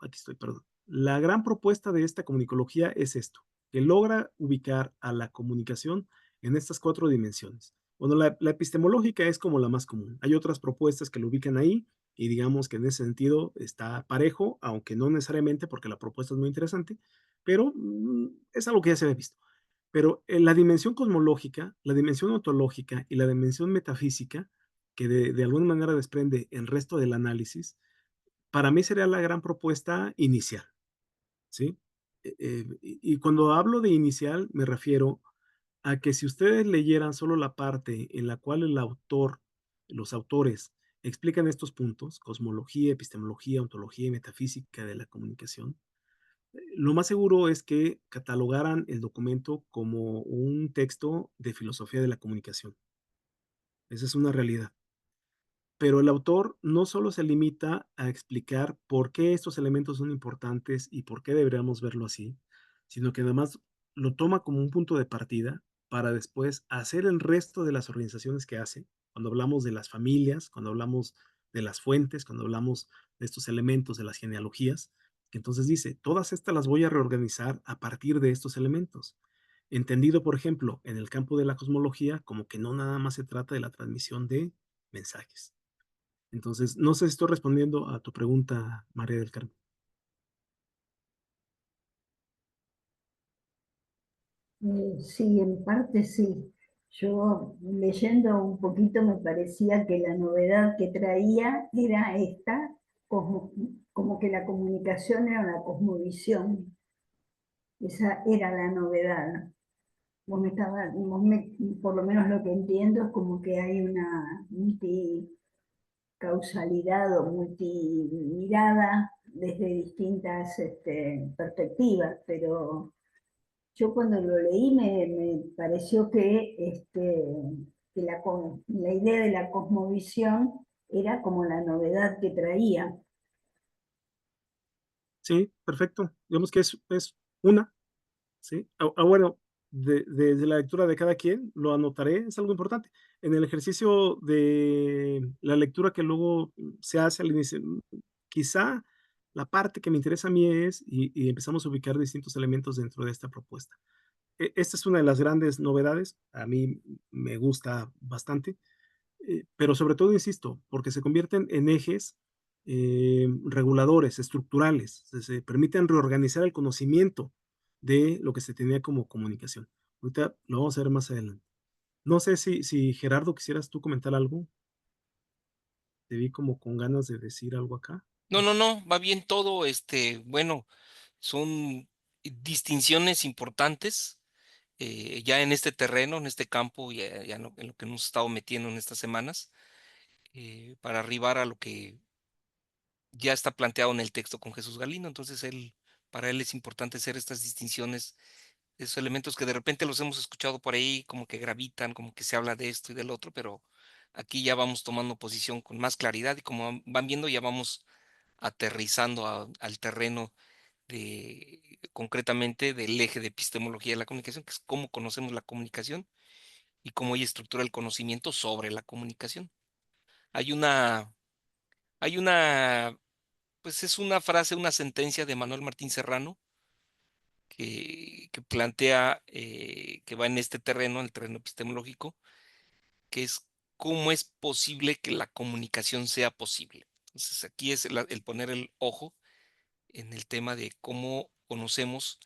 aquí estoy, perdón, la gran propuesta de esta comunicología es esto, que logra ubicar a la comunicación en estas 4 dimensiones. Bueno, la epistemológica es como la más común. Hay otras propuestas que lo ubican ahí y digamos que en ese sentido está parejo, aunque no necesariamente porque la propuesta es muy interesante, pero es algo que ya se había visto. Pero la dimensión cosmológica, la dimensión ontológica y la dimensión metafísica, que de alguna manera desprende el resto del análisis, para mí sería la gran propuesta inicial, ¿sí? Y cuando hablo de inicial, me refiero a que si ustedes leyeran solo la parte en la cual los autores explican estos puntos, cosmología, epistemología, ontología y metafísica de la comunicación, lo más seguro es que catalogaran el documento como un texto de filosofía de la comunicación. Esa es una realidad. Pero el autor no solo se limita a explicar por qué estos elementos son importantes y por qué deberíamos verlo así, sino que además lo toma como un punto de partida para después hacer el resto de las organizaciones que hace, cuando hablamos de las familias, cuando hablamos de las fuentes, cuando hablamos de estos elementos de las genealogías, que entonces dice, todas estas las voy a reorganizar a partir de estos elementos. entendido, por ejemplo, en el campo de la cosmología, como que no nada más se trata de la transmisión de mensajes. Entonces, no sé si estoy respondiendo a tu pregunta, María del Carmen. Sí, en parte sí. Yo leyendo un poquito me parecía que la novedad que traía era esta, como que la comunicación era una cosmovisión. Esa era la novedad. Por lo menos lo que entiendo es como que hay una multicausalidad o multimirada desde distintas perspectivas, pero yo cuando lo leí me pareció que la idea de la cosmovisión era como la novedad que traía. Sí, perfecto. Digamos que es una, ¿sí? Bueno, desde la lectura de cada quien, lo anotaré, es algo importante. En el ejercicio de la lectura que luego se hace al inicio, quizá la parte que me interesa a mí es, y empezamos a ubicar distintos elementos dentro de esta propuesta. Esta es una de las grandes novedades, a mí me gusta bastante, pero sobre todo, insisto, porque se convierten en ejes reguladores, estructurales, se permiten reorganizar el conocimiento de lo que se tenía como comunicación. Ahorita lo vamos a ver más adelante. No sé si Gerardo quisieras tú comentar algo. Te vi como con ganas de decir algo acá. No, no, no, va bien todo, bueno, son distinciones importantes ya en este terreno, en este campo, ya en lo que hemos estado metiendo en estas semanas, para arribar a lo que ya está planteado en el texto con Jesús Galindo. Entonces, para él es importante hacer estas distinciones, esos elementos que de repente los hemos escuchado por ahí, como que gravitan, como que se habla de esto y del otro, pero aquí ya vamos tomando posición con más claridad y como van viendo, ya vamos aterrizando al terreno concretamente del eje de epistemología de la comunicación, que es cómo conocemos la comunicación y cómo ella estructura el conocimiento sobre la comunicación. Hay una, hay una, pues es una frase, una sentencia de Manuel Martín Serrano que plantea, que va en este terreno, en el terreno epistemológico, que es cómo es posible que la comunicación sea posible. Entonces aquí es el poner el ojo en el tema de cómo conocemos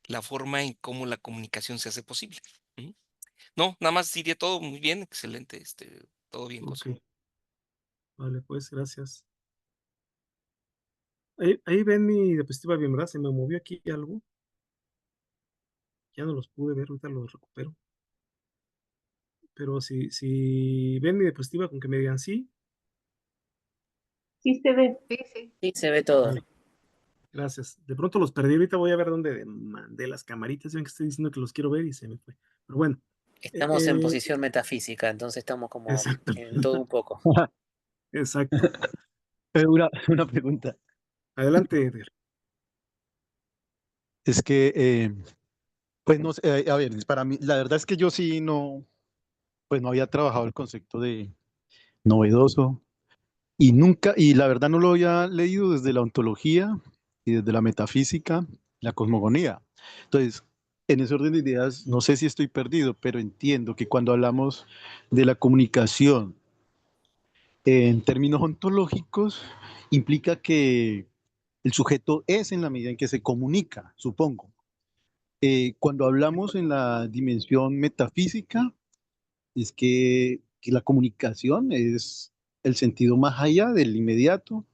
la forma en cómo la comunicación se hace posible. ¿Mm? No, nada más diría todo muy bien, excelente, todo bien, Ok, Josué. vale, pues gracias. Ahí ven mi diapositiva bien, ¿verdad? Se me movió aquí algo. Ya no los pude ver, ahorita los recupero. Pero si ven mi diapositiva con que me digan sí, Sí se ve. Sí, sí. Sí, se ve todo. vale, gracias. De pronto los perdí, ahorita voy a ver dónde mandé las camaritas. Ven que estoy diciendo que los quiero ver y se me fue. Pero bueno, Estamos en posición metafísica, entonces estamos como exacto, en todo un poco. exacto. Una pregunta. Adelante, Edgar. Es que, pues no sé, a ver, para mí, la verdad es que yo sí pues no había trabajado el concepto de novedoso y nunca, y la verdad no lo había leído desde la ontología y desde la metafísica, la cosmogonía. Entonces, en ese orden de ideas, no sé si estoy perdido, pero entiendo que cuando hablamos de la comunicación en términos ontológicos, implica que el sujeto es en la medida en que se comunica, supongo. Cuando hablamos en la dimensión metafísica, es que la comunicación es el sentido más allá del inmediato.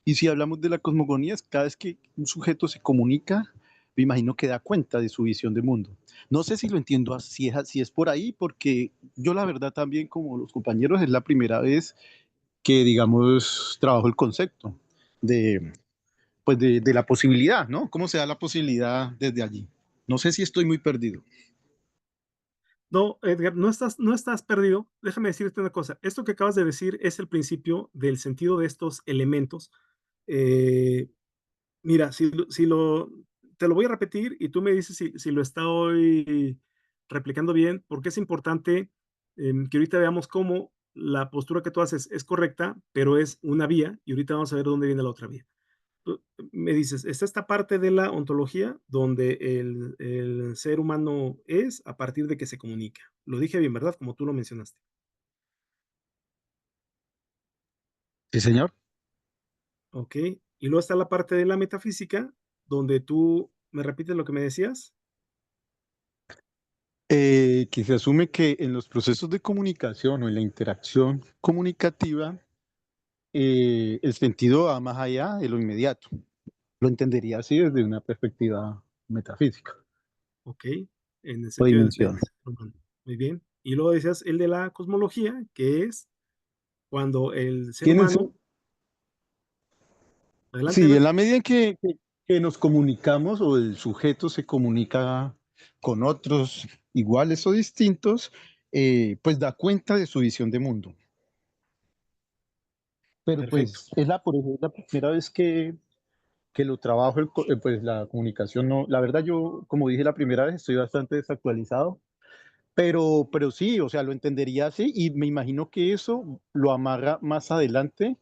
Y si hablamos de la cosmogonía, es cada vez que un sujeto se comunica, me imagino que da cuenta de su visión de mundo. No sé si lo entiendo si es por ahí, porque yo la verdad también, como los compañeros, es la primera vez que, digamos, trabajo el concepto de, pues de la posibilidad, ¿no? ¿Cómo se da la posibilidad desde allí? No sé si estoy muy perdido. No, Edgar, no estás perdido. Déjame decirte una cosa. Esto que acabas de decir es el principio del sentido de estos elementos. Eh, Mira, te lo voy a repetir y tú me dices si lo estoy replicando bien, porque es importante que ahorita veamos cómo la postura que tú haces es correcta, pero es una vía y ahorita vamos a ver dónde viene la otra vía. tú me dices, está esta parte de la ontología donde el ser humano es a partir de que se comunica. Lo dije bien, ¿verdad? Como tú lo mencionaste. Sí, señor. ¿Ok? Y luego está la parte de la metafísica, donde tú, ¿me repites lo que me decías? Que se asume que en los procesos de comunicación o en la interacción comunicativa, el sentido va más allá de lo inmediato. Lo entendería así desde una perspectiva metafísica ¿Ok? En el o sentido del dimensión. ser humano. Muy bien. Y luego decías el de la cosmología, que es cuando el ser Tienen humano, su, adelante, sí, en adelante. la medida en que nos comunicamos o el sujeto se comunica con otros iguales o distintos, pues da cuenta de su visión de mundo. Pero Perfecto. pues por ejemplo, la primera vez que lo trabajo, pues la comunicación no, la verdad yo, como dije la primera vez, estoy bastante desactualizado, pero sí, o sea, lo entendería así y me imagino que eso lo amarra más adelante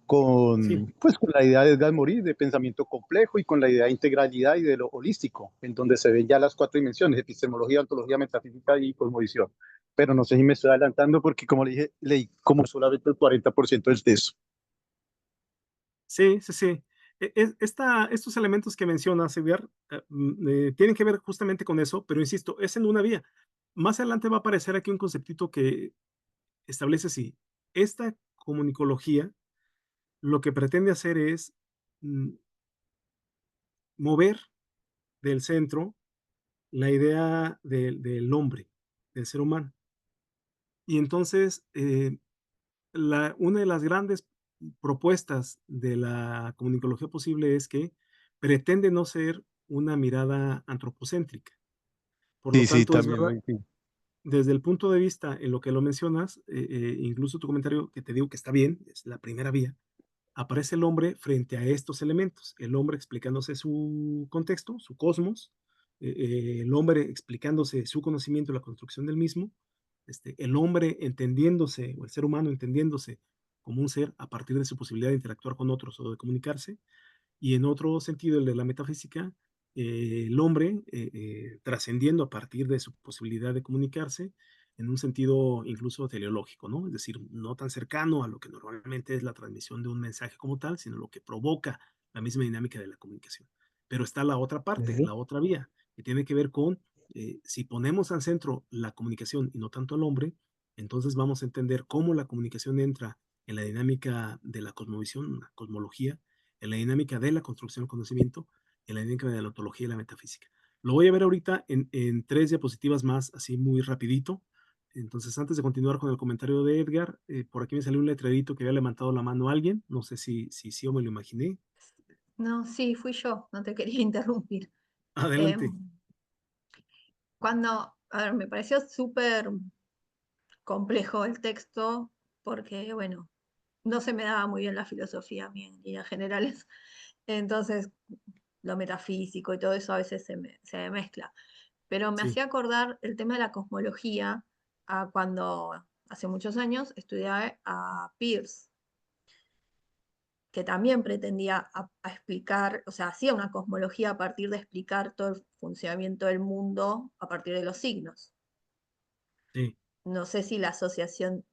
Sí, pues, con la idea de Edgar Morin de pensamiento complejo y con la idea de integralidad y de lo holístico, en donde se ven ya las 4 dimensiones, epistemología, ontología, metafísica y cosmovisión. Pero no sé si me estoy adelantando porque, como le dije, leí como solamente el 40% del texto. sí, sí, sí. Estos elementos que mencionas, Edgar, tienen que ver justamente con eso, pero insisto, es en una vía. Más adelante va a aparecer aquí un conceptito que establece así. Esta comunicología lo que pretende hacer es mm, mover del centro la idea del hombre, del ser humano. Y entonces, una de las grandes propuestas de la comunicología posible es que pretende no ser una mirada antropocéntrica. Por lo Sí, sí, tanto, es también verdad, lo sí. desde el punto de vista en lo que lo mencionas, incluso tu comentario que te digo que está bien, es la primera vía, aparece el hombre frente a estos elementos, el hombre explicándose su contexto, su cosmos, el hombre explicándose su conocimiento y la construcción del mismo, el hombre entendiéndose, o el ser humano entendiéndose como un ser a partir de su posibilidad de interactuar con otros o de comunicarse, y en otro sentido, el de la metafísica, el hombre trascendiendo a partir de su posibilidad de comunicarse en un sentido incluso teleológico, ¿no? Es decir, no tan cercano a lo que normalmente es la transmisión de un mensaje como tal, sino lo que provoca la misma dinámica de la comunicación. Pero está la otra parte, Ujú. la otra vía, que tiene que ver con si ponemos al centro la comunicación y no tanto al hombre, entonces vamos a entender cómo la comunicación entra en la dinámica de la cosmovisión, la cosmología, en la dinámica de la construcción del conocimiento, en la dinámica de la ontología y la metafísica. Lo voy a ver ahorita en 3 diapositivas más, así muy rapidito. Entonces, antes de continuar con el comentario de Edgar, por aquí me salió un letrerito que había levantado la mano a alguien. No sé si sí o me lo imaginé. No, sí, fui yo, no te quería interrumpir. Adelante. Em, a ver, me pareció súper complejo el texto porque, bueno, no se me daba muy bien la filosofía a mí en líneas generales. Entonces, lo metafísico y todo eso a veces se me mezcla. Pero me Sí, hacía acordar el tema de la cosmología a cuando hace muchos años estudiaba a Peirce, que también pretendía a explicar, o sea, hacía una cosmología a partir de explicar todo el funcionamiento del mundo a partir de los signos. sí, No sé si la asociación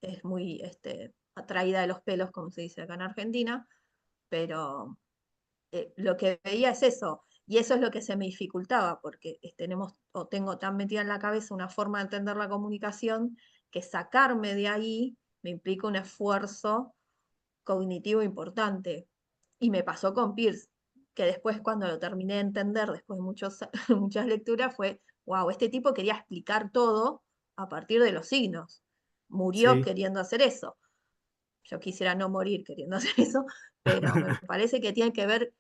es muy atraída de los pelos, como se dice acá en Argentina, pero lo que veía es eso, y eso es lo que se me dificultaba, porque tengo tan metida en la cabeza una forma de entender la comunicación que sacarme de ahí me implica un esfuerzo cognitivo importante. Y me pasó con Pierce, que después cuando lo terminé de entender, después de muchas lecturas, fue, wow, este tipo quería explicar todo a partir de los signos. Murió sí, queriendo hacer eso. Yo quisiera no morir queriendo hacer eso, pero me parece que tiene que ver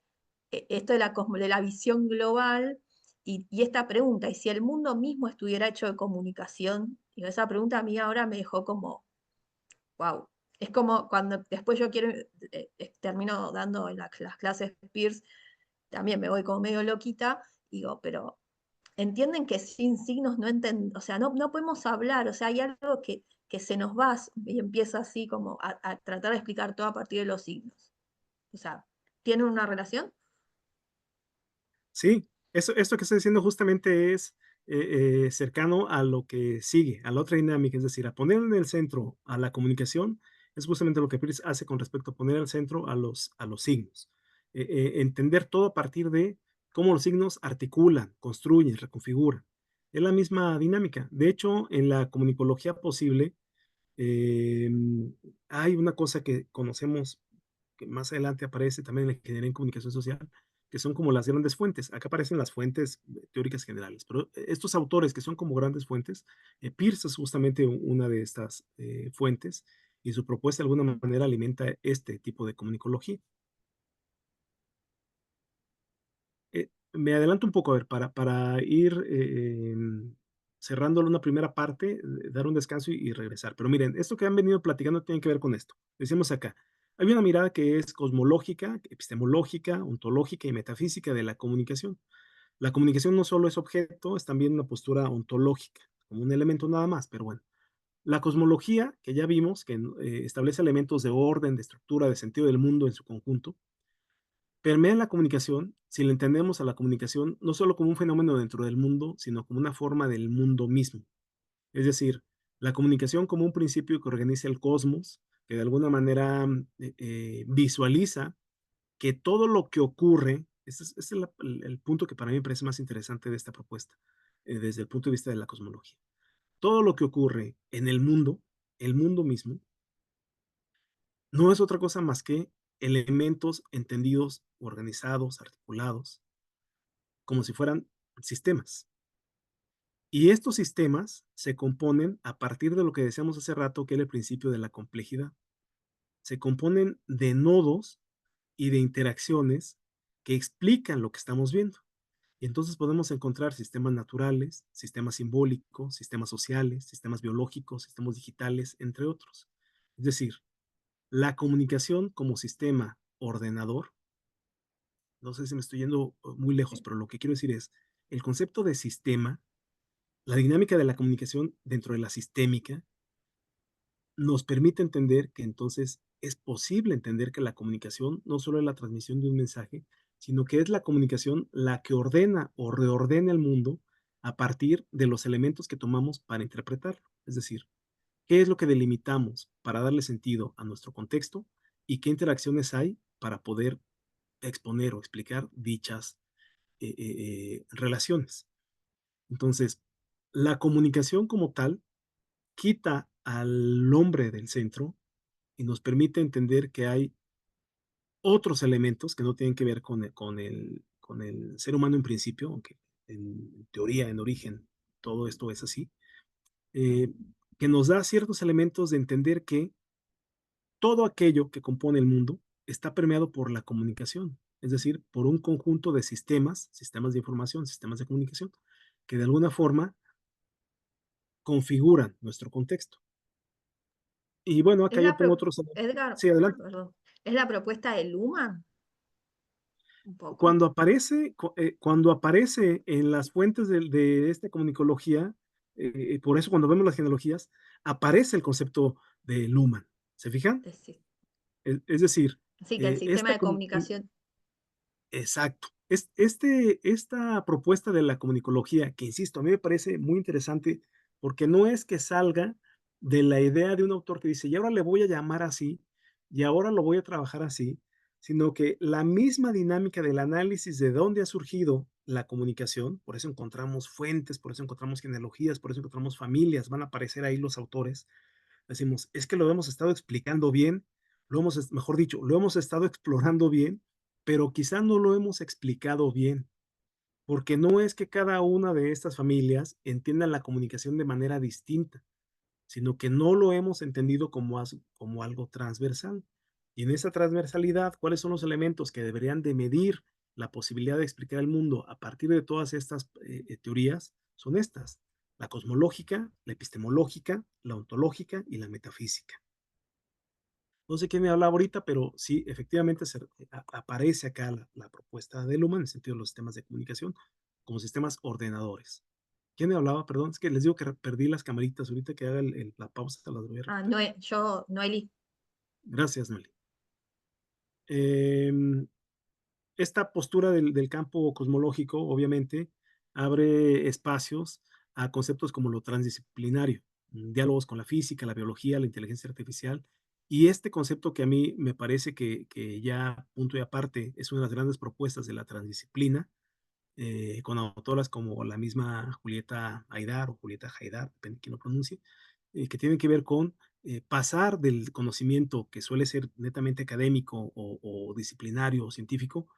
esto de la visión global y esta pregunta, y si el mundo mismo estuviera hecho de comunicación, y esa pregunta a mí ahora me dejó como, wow, es como cuando después yo termino dando en las clases Peirce, también me voy como medio loquita, digo, pero entienden que sin signos no entienden, o sea, no podemos hablar, o sea, hay algo que se nos va y empieza así como a tratar de explicar todo a partir de los signos. O sea, tienen una relación? Sí, esto que estoy diciendo justamente es cercano a lo que sigue, a la otra dinámica, es decir, a poner en el centro a la comunicación, es justamente lo que Peirce hace con respecto a poner al centro a los signos. Entender todo a partir de cómo los signos articulan, construyen, reconfiguran. Es la misma dinámica. De hecho, en la comunicología posible, eh, hay una cosa que conocemos que más adelante aparece también en la ingeniería en comunicación social, que son como las grandes fuentes. Acá aparecen las fuentes teóricas generales, pero estos autores que son como grandes fuentes, Peirce es justamente una de estas fuentes y su propuesta de alguna manera alimenta este tipo de comunicología. Me adelanto un poco, a ver, para ir cerrando una primera parte, dar un descanso y regresar. Pero miren, esto que han venido platicando tiene que ver con esto. Decimos acá, hay una mirada que es cosmológica, epistemológica, ontológica y metafísica de la comunicación. La comunicación no solo es objeto, es también una postura ontológica, como un elemento nada más, pero bueno. La cosmología, que ya vimos, que establece elementos de orden, de estructura, de sentido del mundo en su conjunto, permea la comunicación si le entendemos a la comunicación no solo como un fenómeno dentro del mundo, sino como una forma del mundo mismo. Es decir, la comunicación como un principio que organiza el cosmos, que de alguna manera visualiza que todo lo que ocurre, este es el punto que para mí me parece más interesante de esta propuesta, desde el punto de vista de la cosmología. Todo lo que ocurre en el mundo mismo, no es otra cosa más que elementos entendidos, organizados, articulados, como si fueran sistemas. Y estos sistemas se componen a partir de lo que decíamos hace rato, que era el principio de la complejidad. Se componen de nodos y de interacciones que explican lo que estamos viendo. Y entonces podemos encontrar sistemas naturales, sistemas simbólicos, sistemas sociales, sistemas biológicos, sistemas digitales, entre otros. Es decir, la comunicación como sistema ordenador, no sé si me estoy yendo muy lejos, pero lo que quiero decir es, el concepto de sistema, la dinámica de la comunicación dentro de la sistémica, nos permite entender que entonces es posible entender que la comunicación no solo es la transmisión de un mensaje, sino que es la comunicación la que ordena o reordena el mundo a partir de los elementos que tomamos para interpretarlo. Es decir, qué es lo que delimitamos para darle sentido a nuestro contexto y qué interacciones hay para poder exponer o explicar dichas relaciones. Entonces, la comunicación como tal quita al hombre del centro y nos permite entender que hay otros elementos que no tienen que ver con el ser humano en principio, aunque en teoría, en origen, todo esto es así, eh, que nos da ciertos elementos de entender que todo aquello que compone el mundo está permeado por la comunicación, es decir, por un conjunto de sistemas de información, sistemas de comunicación, que de alguna forma configuran nuestro contexto. Y bueno, acá Es yo la pongo pro- otros. Edgar, Sí, adelante. perdón, es la propuesta de Luhmann, un poco. Cuando aparece en las fuentes de esta comunicología, por eso cuando vemos las genealogías, aparece el concepto de Luhmann. ¿Se fijan? Sí, Es decir, que el sistema esta, de comunicación. exacto. Esta propuesta de la comunicología, que insisto, a mí me parece muy interesante porque no es que salga de la idea de un autor que dice, y ahora le voy a llamar así, y ahora lo voy a trabajar así, sino que la misma dinámica del análisis de dónde ha surgido la comunicación, por eso encontramos fuentes, por eso encontramos genealogías, por eso encontramos familias, van a aparecer ahí los autores, decimos, es que lo hemos estado explicando bien, mejor dicho, lo hemos estado explorando bien, pero quizá no lo hemos explicado bien, porque no es que cada una de estas familias entienda la comunicación de manera distinta, sino que no lo hemos entendido como algo transversal. Y en esa transversalidad, ¿cuáles son los elementos que deberían de medir la posibilidad de explicar el mundo a partir de todas estas teorías? Son estas, la cosmológica, la epistemológica, la ontológica y la metafísica. No sé quién me habla ahorita, pero sí, efectivamente aparece acá la propuesta de Luhmann en el sentido de los sistemas de comunicación como sistemas ordenadores. ¿Quién me hablaba? Perdón, es que les digo que perdí las camaritas. Ahorita que haga la pausa, se las voy a recuperar. Noeli. Gracias, Noeli. esta postura del campo cosmológico, obviamente, abre espacios a conceptos como lo transdisciplinario, diálogos con la física, la biología, la inteligencia artificial. Y este concepto que a mí me parece que ya punto y aparte es una de las grandes propuestas de la transdisciplina, con autoras como la misma Julieta Haidar o Julieta Haidar, depende de quién lo pronuncie, que tienen que ver con pasar del conocimiento que suele ser netamente académico o disciplinario o científico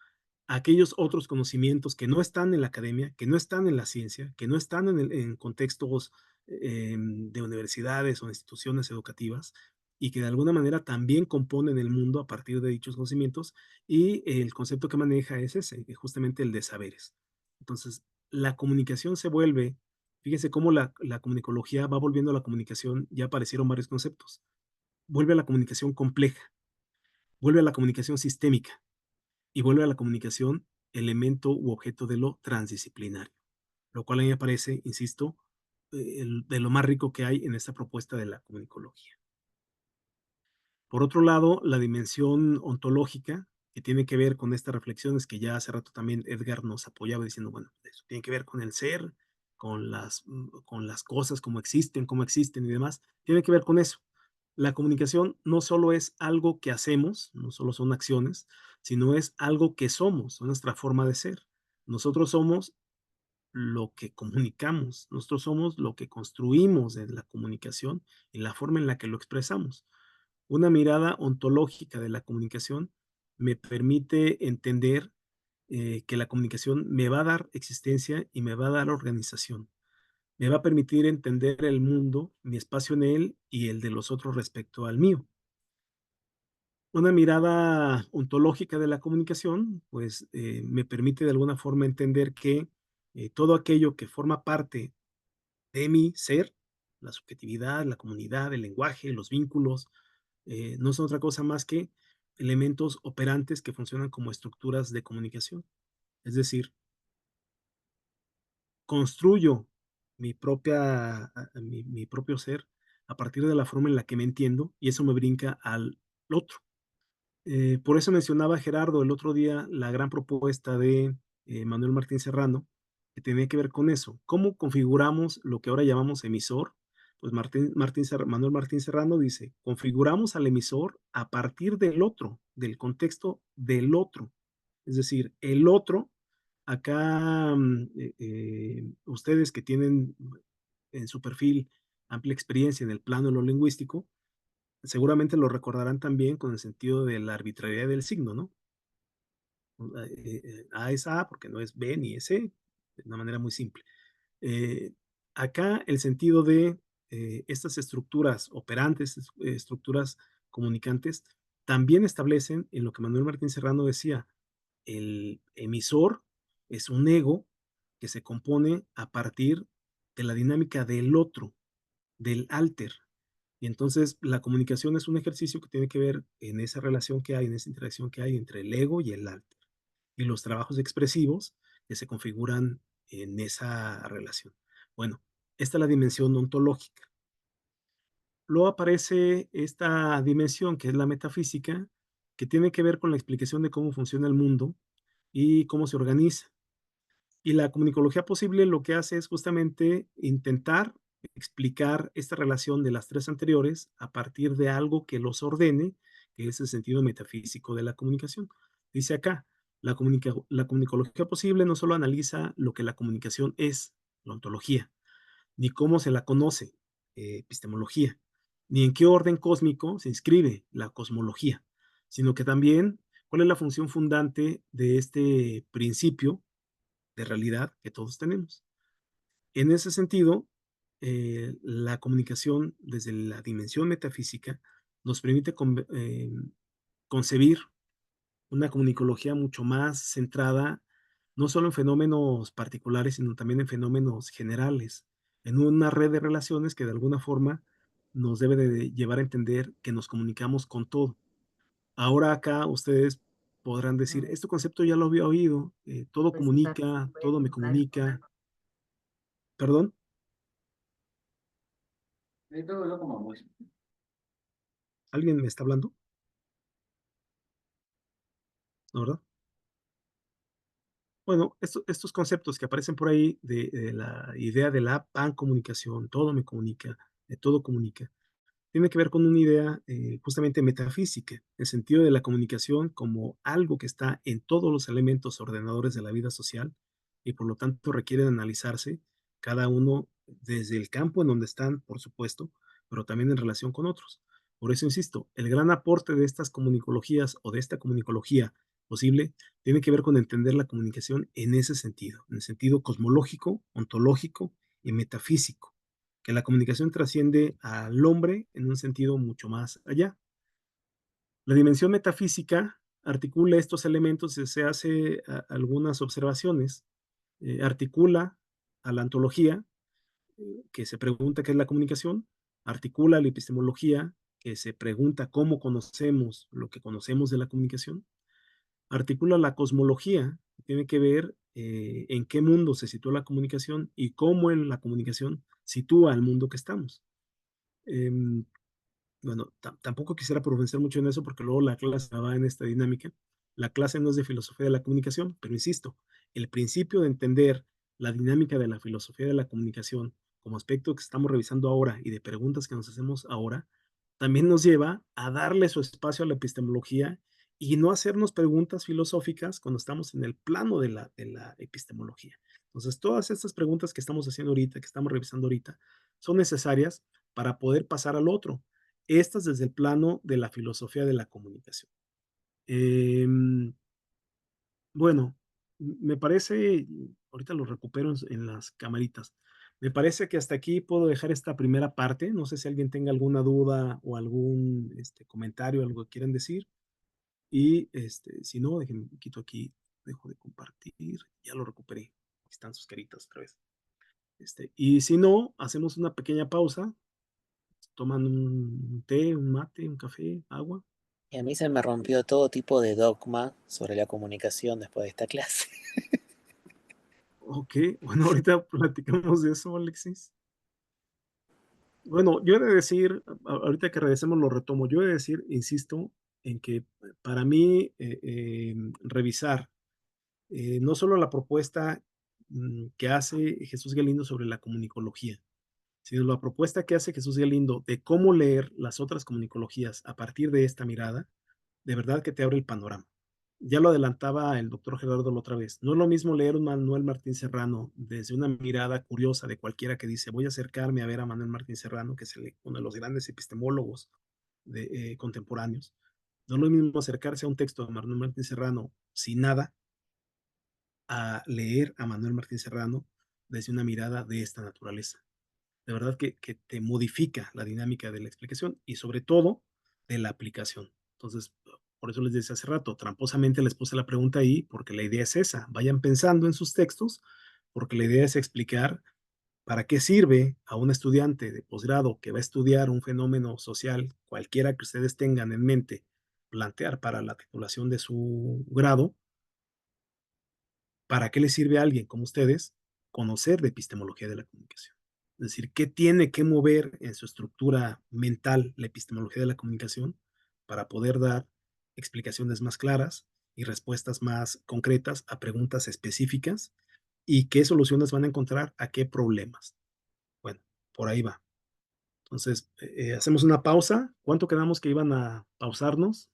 a aquellos otros conocimientos que no están en la academia, que no están en la ciencia, que no están en contextos de universidades o instituciones educativas y que de alguna manera también componen el mundo a partir de dichos conocimientos, y el concepto que maneja es ese, justamente el de saberes. Entonces, la comunicación se vuelve, fíjense cómo la comunicología va volviendo a la comunicación, ya aparecieron varios conceptos, vuelve a la comunicación compleja, vuelve a la comunicación sistémica y vuelve a la comunicación elemento u objeto de lo transdisciplinario, lo cual a mí me parece, insisto, de lo más rico que hay en esta propuesta de la comunicología. Por otro lado, la dimensión ontológica, que tiene que ver con estas reflexiones que ya hace rato también Edgar nos apoyaba diciendo, bueno, eso tiene que ver con el ser, con las cosas como existen y demás, tiene que ver con eso. La comunicación no solo es algo que hacemos, no solo son acciones, sino es algo que somos, es nuestra forma de ser. Nosotros somos lo que comunicamos, nosotros somos lo que construimos de la comunicación y la forma en la que lo expresamos. Una mirada ontológica de la comunicación me permite entender que la comunicación me va a dar existencia y me va a dar organización. Me va a permitir entender el mundo, mi espacio en él y el de los otros respecto al mío. Una mirada ontológica de la comunicación, pues me permite de alguna forma entender que todo aquello que forma parte de mi ser, la subjetividad, la comunidad, el lenguaje, los vínculos, no son otra cosa más que elementos operantes que funcionan como estructuras de comunicación. Es decir, construyo mi propio ser a partir de la forma en la que me entiendo, y eso me brinca al otro. Por eso mencionaba Gerardo el otro día la gran propuesta de Manuel Martín Serrano, que tenía que ver con eso. ¿Cómo configuramos lo que ahora llamamos emisor? Pues Manuel Martín Serrano dice, configuramos al emisor a partir del otro, del contexto del otro. Es decir, el otro, acá ustedes que tienen en su perfil amplia experiencia en el plano de lo lingüístico, seguramente lo recordarán también con el sentido de la arbitrariedad del signo, ¿no? A es A porque no es B ni es C, de una manera muy simple. Eh, Acá el sentido de estas estructuras operantes, estructuras comunicantes, también establecen en lo que Manuel Martín Serrano decía, el emisor es un ego que se compone a partir de la dinámica del otro, del alter. Y entonces la comunicación es un ejercicio que tiene que ver en esa relación que hay, en esa interacción que hay entre el ego y el alter, y los trabajos expresivos que se configuran en esa relación. Bueno, esta es la dimensión ontológica. Luego aparece esta dimensión que es la metafísica, que tiene que ver con la explicación de cómo funciona el mundo y cómo se organiza. Y la comunicología posible lo que hace es justamente intentar explicar esta relación de las tres anteriores a partir de algo que los ordene, que es el sentido metafísico de la comunicación. Dice acá, la comunicología posible no solo analiza lo que la comunicación es, la ontología, ni cómo se la conoce, epistemología, ni en qué orden cósmico se inscribe, la cosmología, sino que también cuál es la función fundante de este principio de realidad que todos tenemos. En ese sentido, la comunicación desde la dimensión metafísica nos permite concebir una comunicología mucho más centrada no solo en fenómenos particulares, sino también en fenómenos generales, en una red de relaciones que de alguna forma nos debe de llevar a entender que nos comunicamos con todo. Ahora acá ustedes podrán decir, este concepto ya lo había oído, todo comunica, todo me comunica. ¿Perdón? ¿Alguien me está hablando? ¿No, verdad? Bueno, estos conceptos que aparecen por ahí de la idea de la pancomunicación, todo me comunica, todo comunica, tiene que ver con una idea justamente metafísica, en el sentido de la comunicación como algo que está en todos los elementos ordenadores de la vida social y por lo tanto requiere de analizarse cada uno desde el campo en donde están, por supuesto, pero también en relación con otros. Por eso insisto, el gran aporte de estas comunicologías o de esta comunicología posible tiene que ver con entender la comunicación en ese sentido, en el sentido cosmológico, ontológico y metafísico, que la comunicación trasciende al hombre en un sentido mucho más allá. La dimensión metafísica articula estos elementos y se hace algunas observaciones, articula a la ontología, que se pregunta qué es la comunicación, articula la epistemología, que se pregunta cómo conocemos lo que conocemos de la comunicación, articula la cosmología, que tiene que ver en qué mundo se sitúa la comunicación y cómo en la comunicación sitúa al mundo que estamos. Bueno, tampoco quisiera profundizar mucho en eso porque luego la clase va en esta dinámica. La clase no es de filosofía de la comunicación, pero insisto, el principio de entender la dinámica de la filosofía de la comunicación como aspecto que estamos revisando ahora y de preguntas que nos hacemos ahora, también nos lleva a darle su espacio a la epistemología y no hacernos preguntas filosóficas cuando estamos en el plano de la epistemología. Entonces, todas estas preguntas que estamos haciendo ahorita, que estamos revisando ahorita, son necesarias para poder pasar al otro. Estas desde el plano de la filosofía de la comunicación. Bueno, me parece, ahorita lo recupero en las camaritas, me parece que hasta aquí puedo dejar esta primera parte. No sé si alguien tenga alguna duda o algún comentario, algo que quieran decir. Y si no, déjenme, quito aquí, dejo de compartir, ya lo recuperé. Aquí están sus caritas otra vez. Y si no, hacemos una pequeña pausa, toman un té, un mate, un café, agua. Y a mí se me rompió todo tipo de dogma sobre la comunicación después de esta clase. Ok, bueno, ahorita platicamos de eso, Alexis. Bueno, yo he de decir, ahorita que regresemos lo retomo, yo he de decir, insisto, en que para mí revisar no solo la propuesta que hace Jesús Galindo sobre la comunicología, sino la propuesta que hace Jesús Galindo de cómo leer las otras comunicologías a partir de esta mirada, de verdad que te abre el panorama. Ya lo adelantaba el doctor Gerardo la otra vez. No es lo mismo leer un Manuel Martín Serrano desde una mirada curiosa de cualquiera que dice, voy a acercarme a ver a Manuel Martín Serrano, que es uno de los grandes epistemólogos contemporáneos. No es lo mismo acercarse a un texto de Manuel Martín Serrano sin nada, a leer a Manuel Martín Serrano desde una mirada de esta naturaleza. De verdad que te modifica la dinámica de la explicación y sobre todo de la aplicación. Entonces, por eso les decía hace rato, tramposamente les puse la pregunta ahí, porque la idea es esa, vayan pensando en sus textos, porque la idea es explicar para qué sirve a un estudiante de posgrado que va a estudiar un fenómeno social, cualquiera que ustedes tengan en mente, plantear para la titulación de su grado, ¿para qué le sirve a alguien como ustedes conocer de epistemología de la comunicación? Es decir, ¿qué tiene que mover en su estructura mental la epistemología de la comunicación para poder dar explicaciones más claras y respuestas más concretas a preguntas específicas y qué soluciones van a encontrar a qué problemas? Bueno, por ahí va. Entonces, hacemos una pausa. ¿Cuánto quedamos que iban a pausarnos?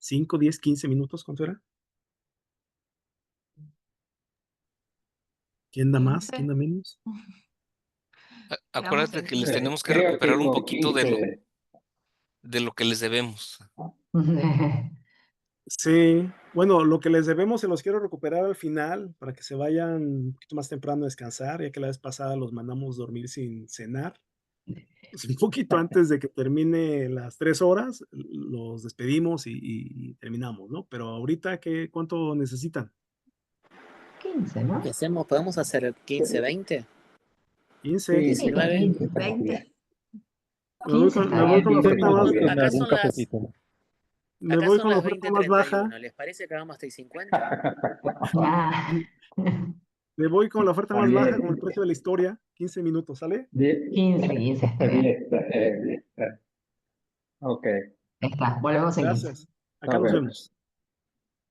¿5, 10, 15 minutos? ¿Cuánto era? ¿Quién da más? ¿Quién da menos? Acuérdate que les tenemos que Creo que recuperar un con poquito 15. de lo que les debemos. Sí, bueno, lo que les debemos se los quiero recuperar al final para que se vayan un poquito más temprano a descansar, ya que la vez pasada los mandamos dormir sin cenar. Pues un poquito antes de que termine las 3 horas, los despedimos y terminamos, ¿no? Pero ahorita, ¿cuánto necesitan? 15, ¿no? ¿Y podemos hacer 15, 20? 15. Sí, 19. 15 estamos bien. 20. Me voy 15 con, está me voy bien. con la 15 oferta más, minutos, me Acá hago un son las, cafecito. me acá voy son con la las oferta más baja. 20:31. ¿Les parece que hagamos hasta el 50? Ah. Me voy con la oferta Está más baja, bien. como el precio de la historia, 15 minutos, ¿sale? 15 está bien. Bien, bien. Ok, Está, volvemos en 15. Gracias. Acá nos nos vemos. vemos.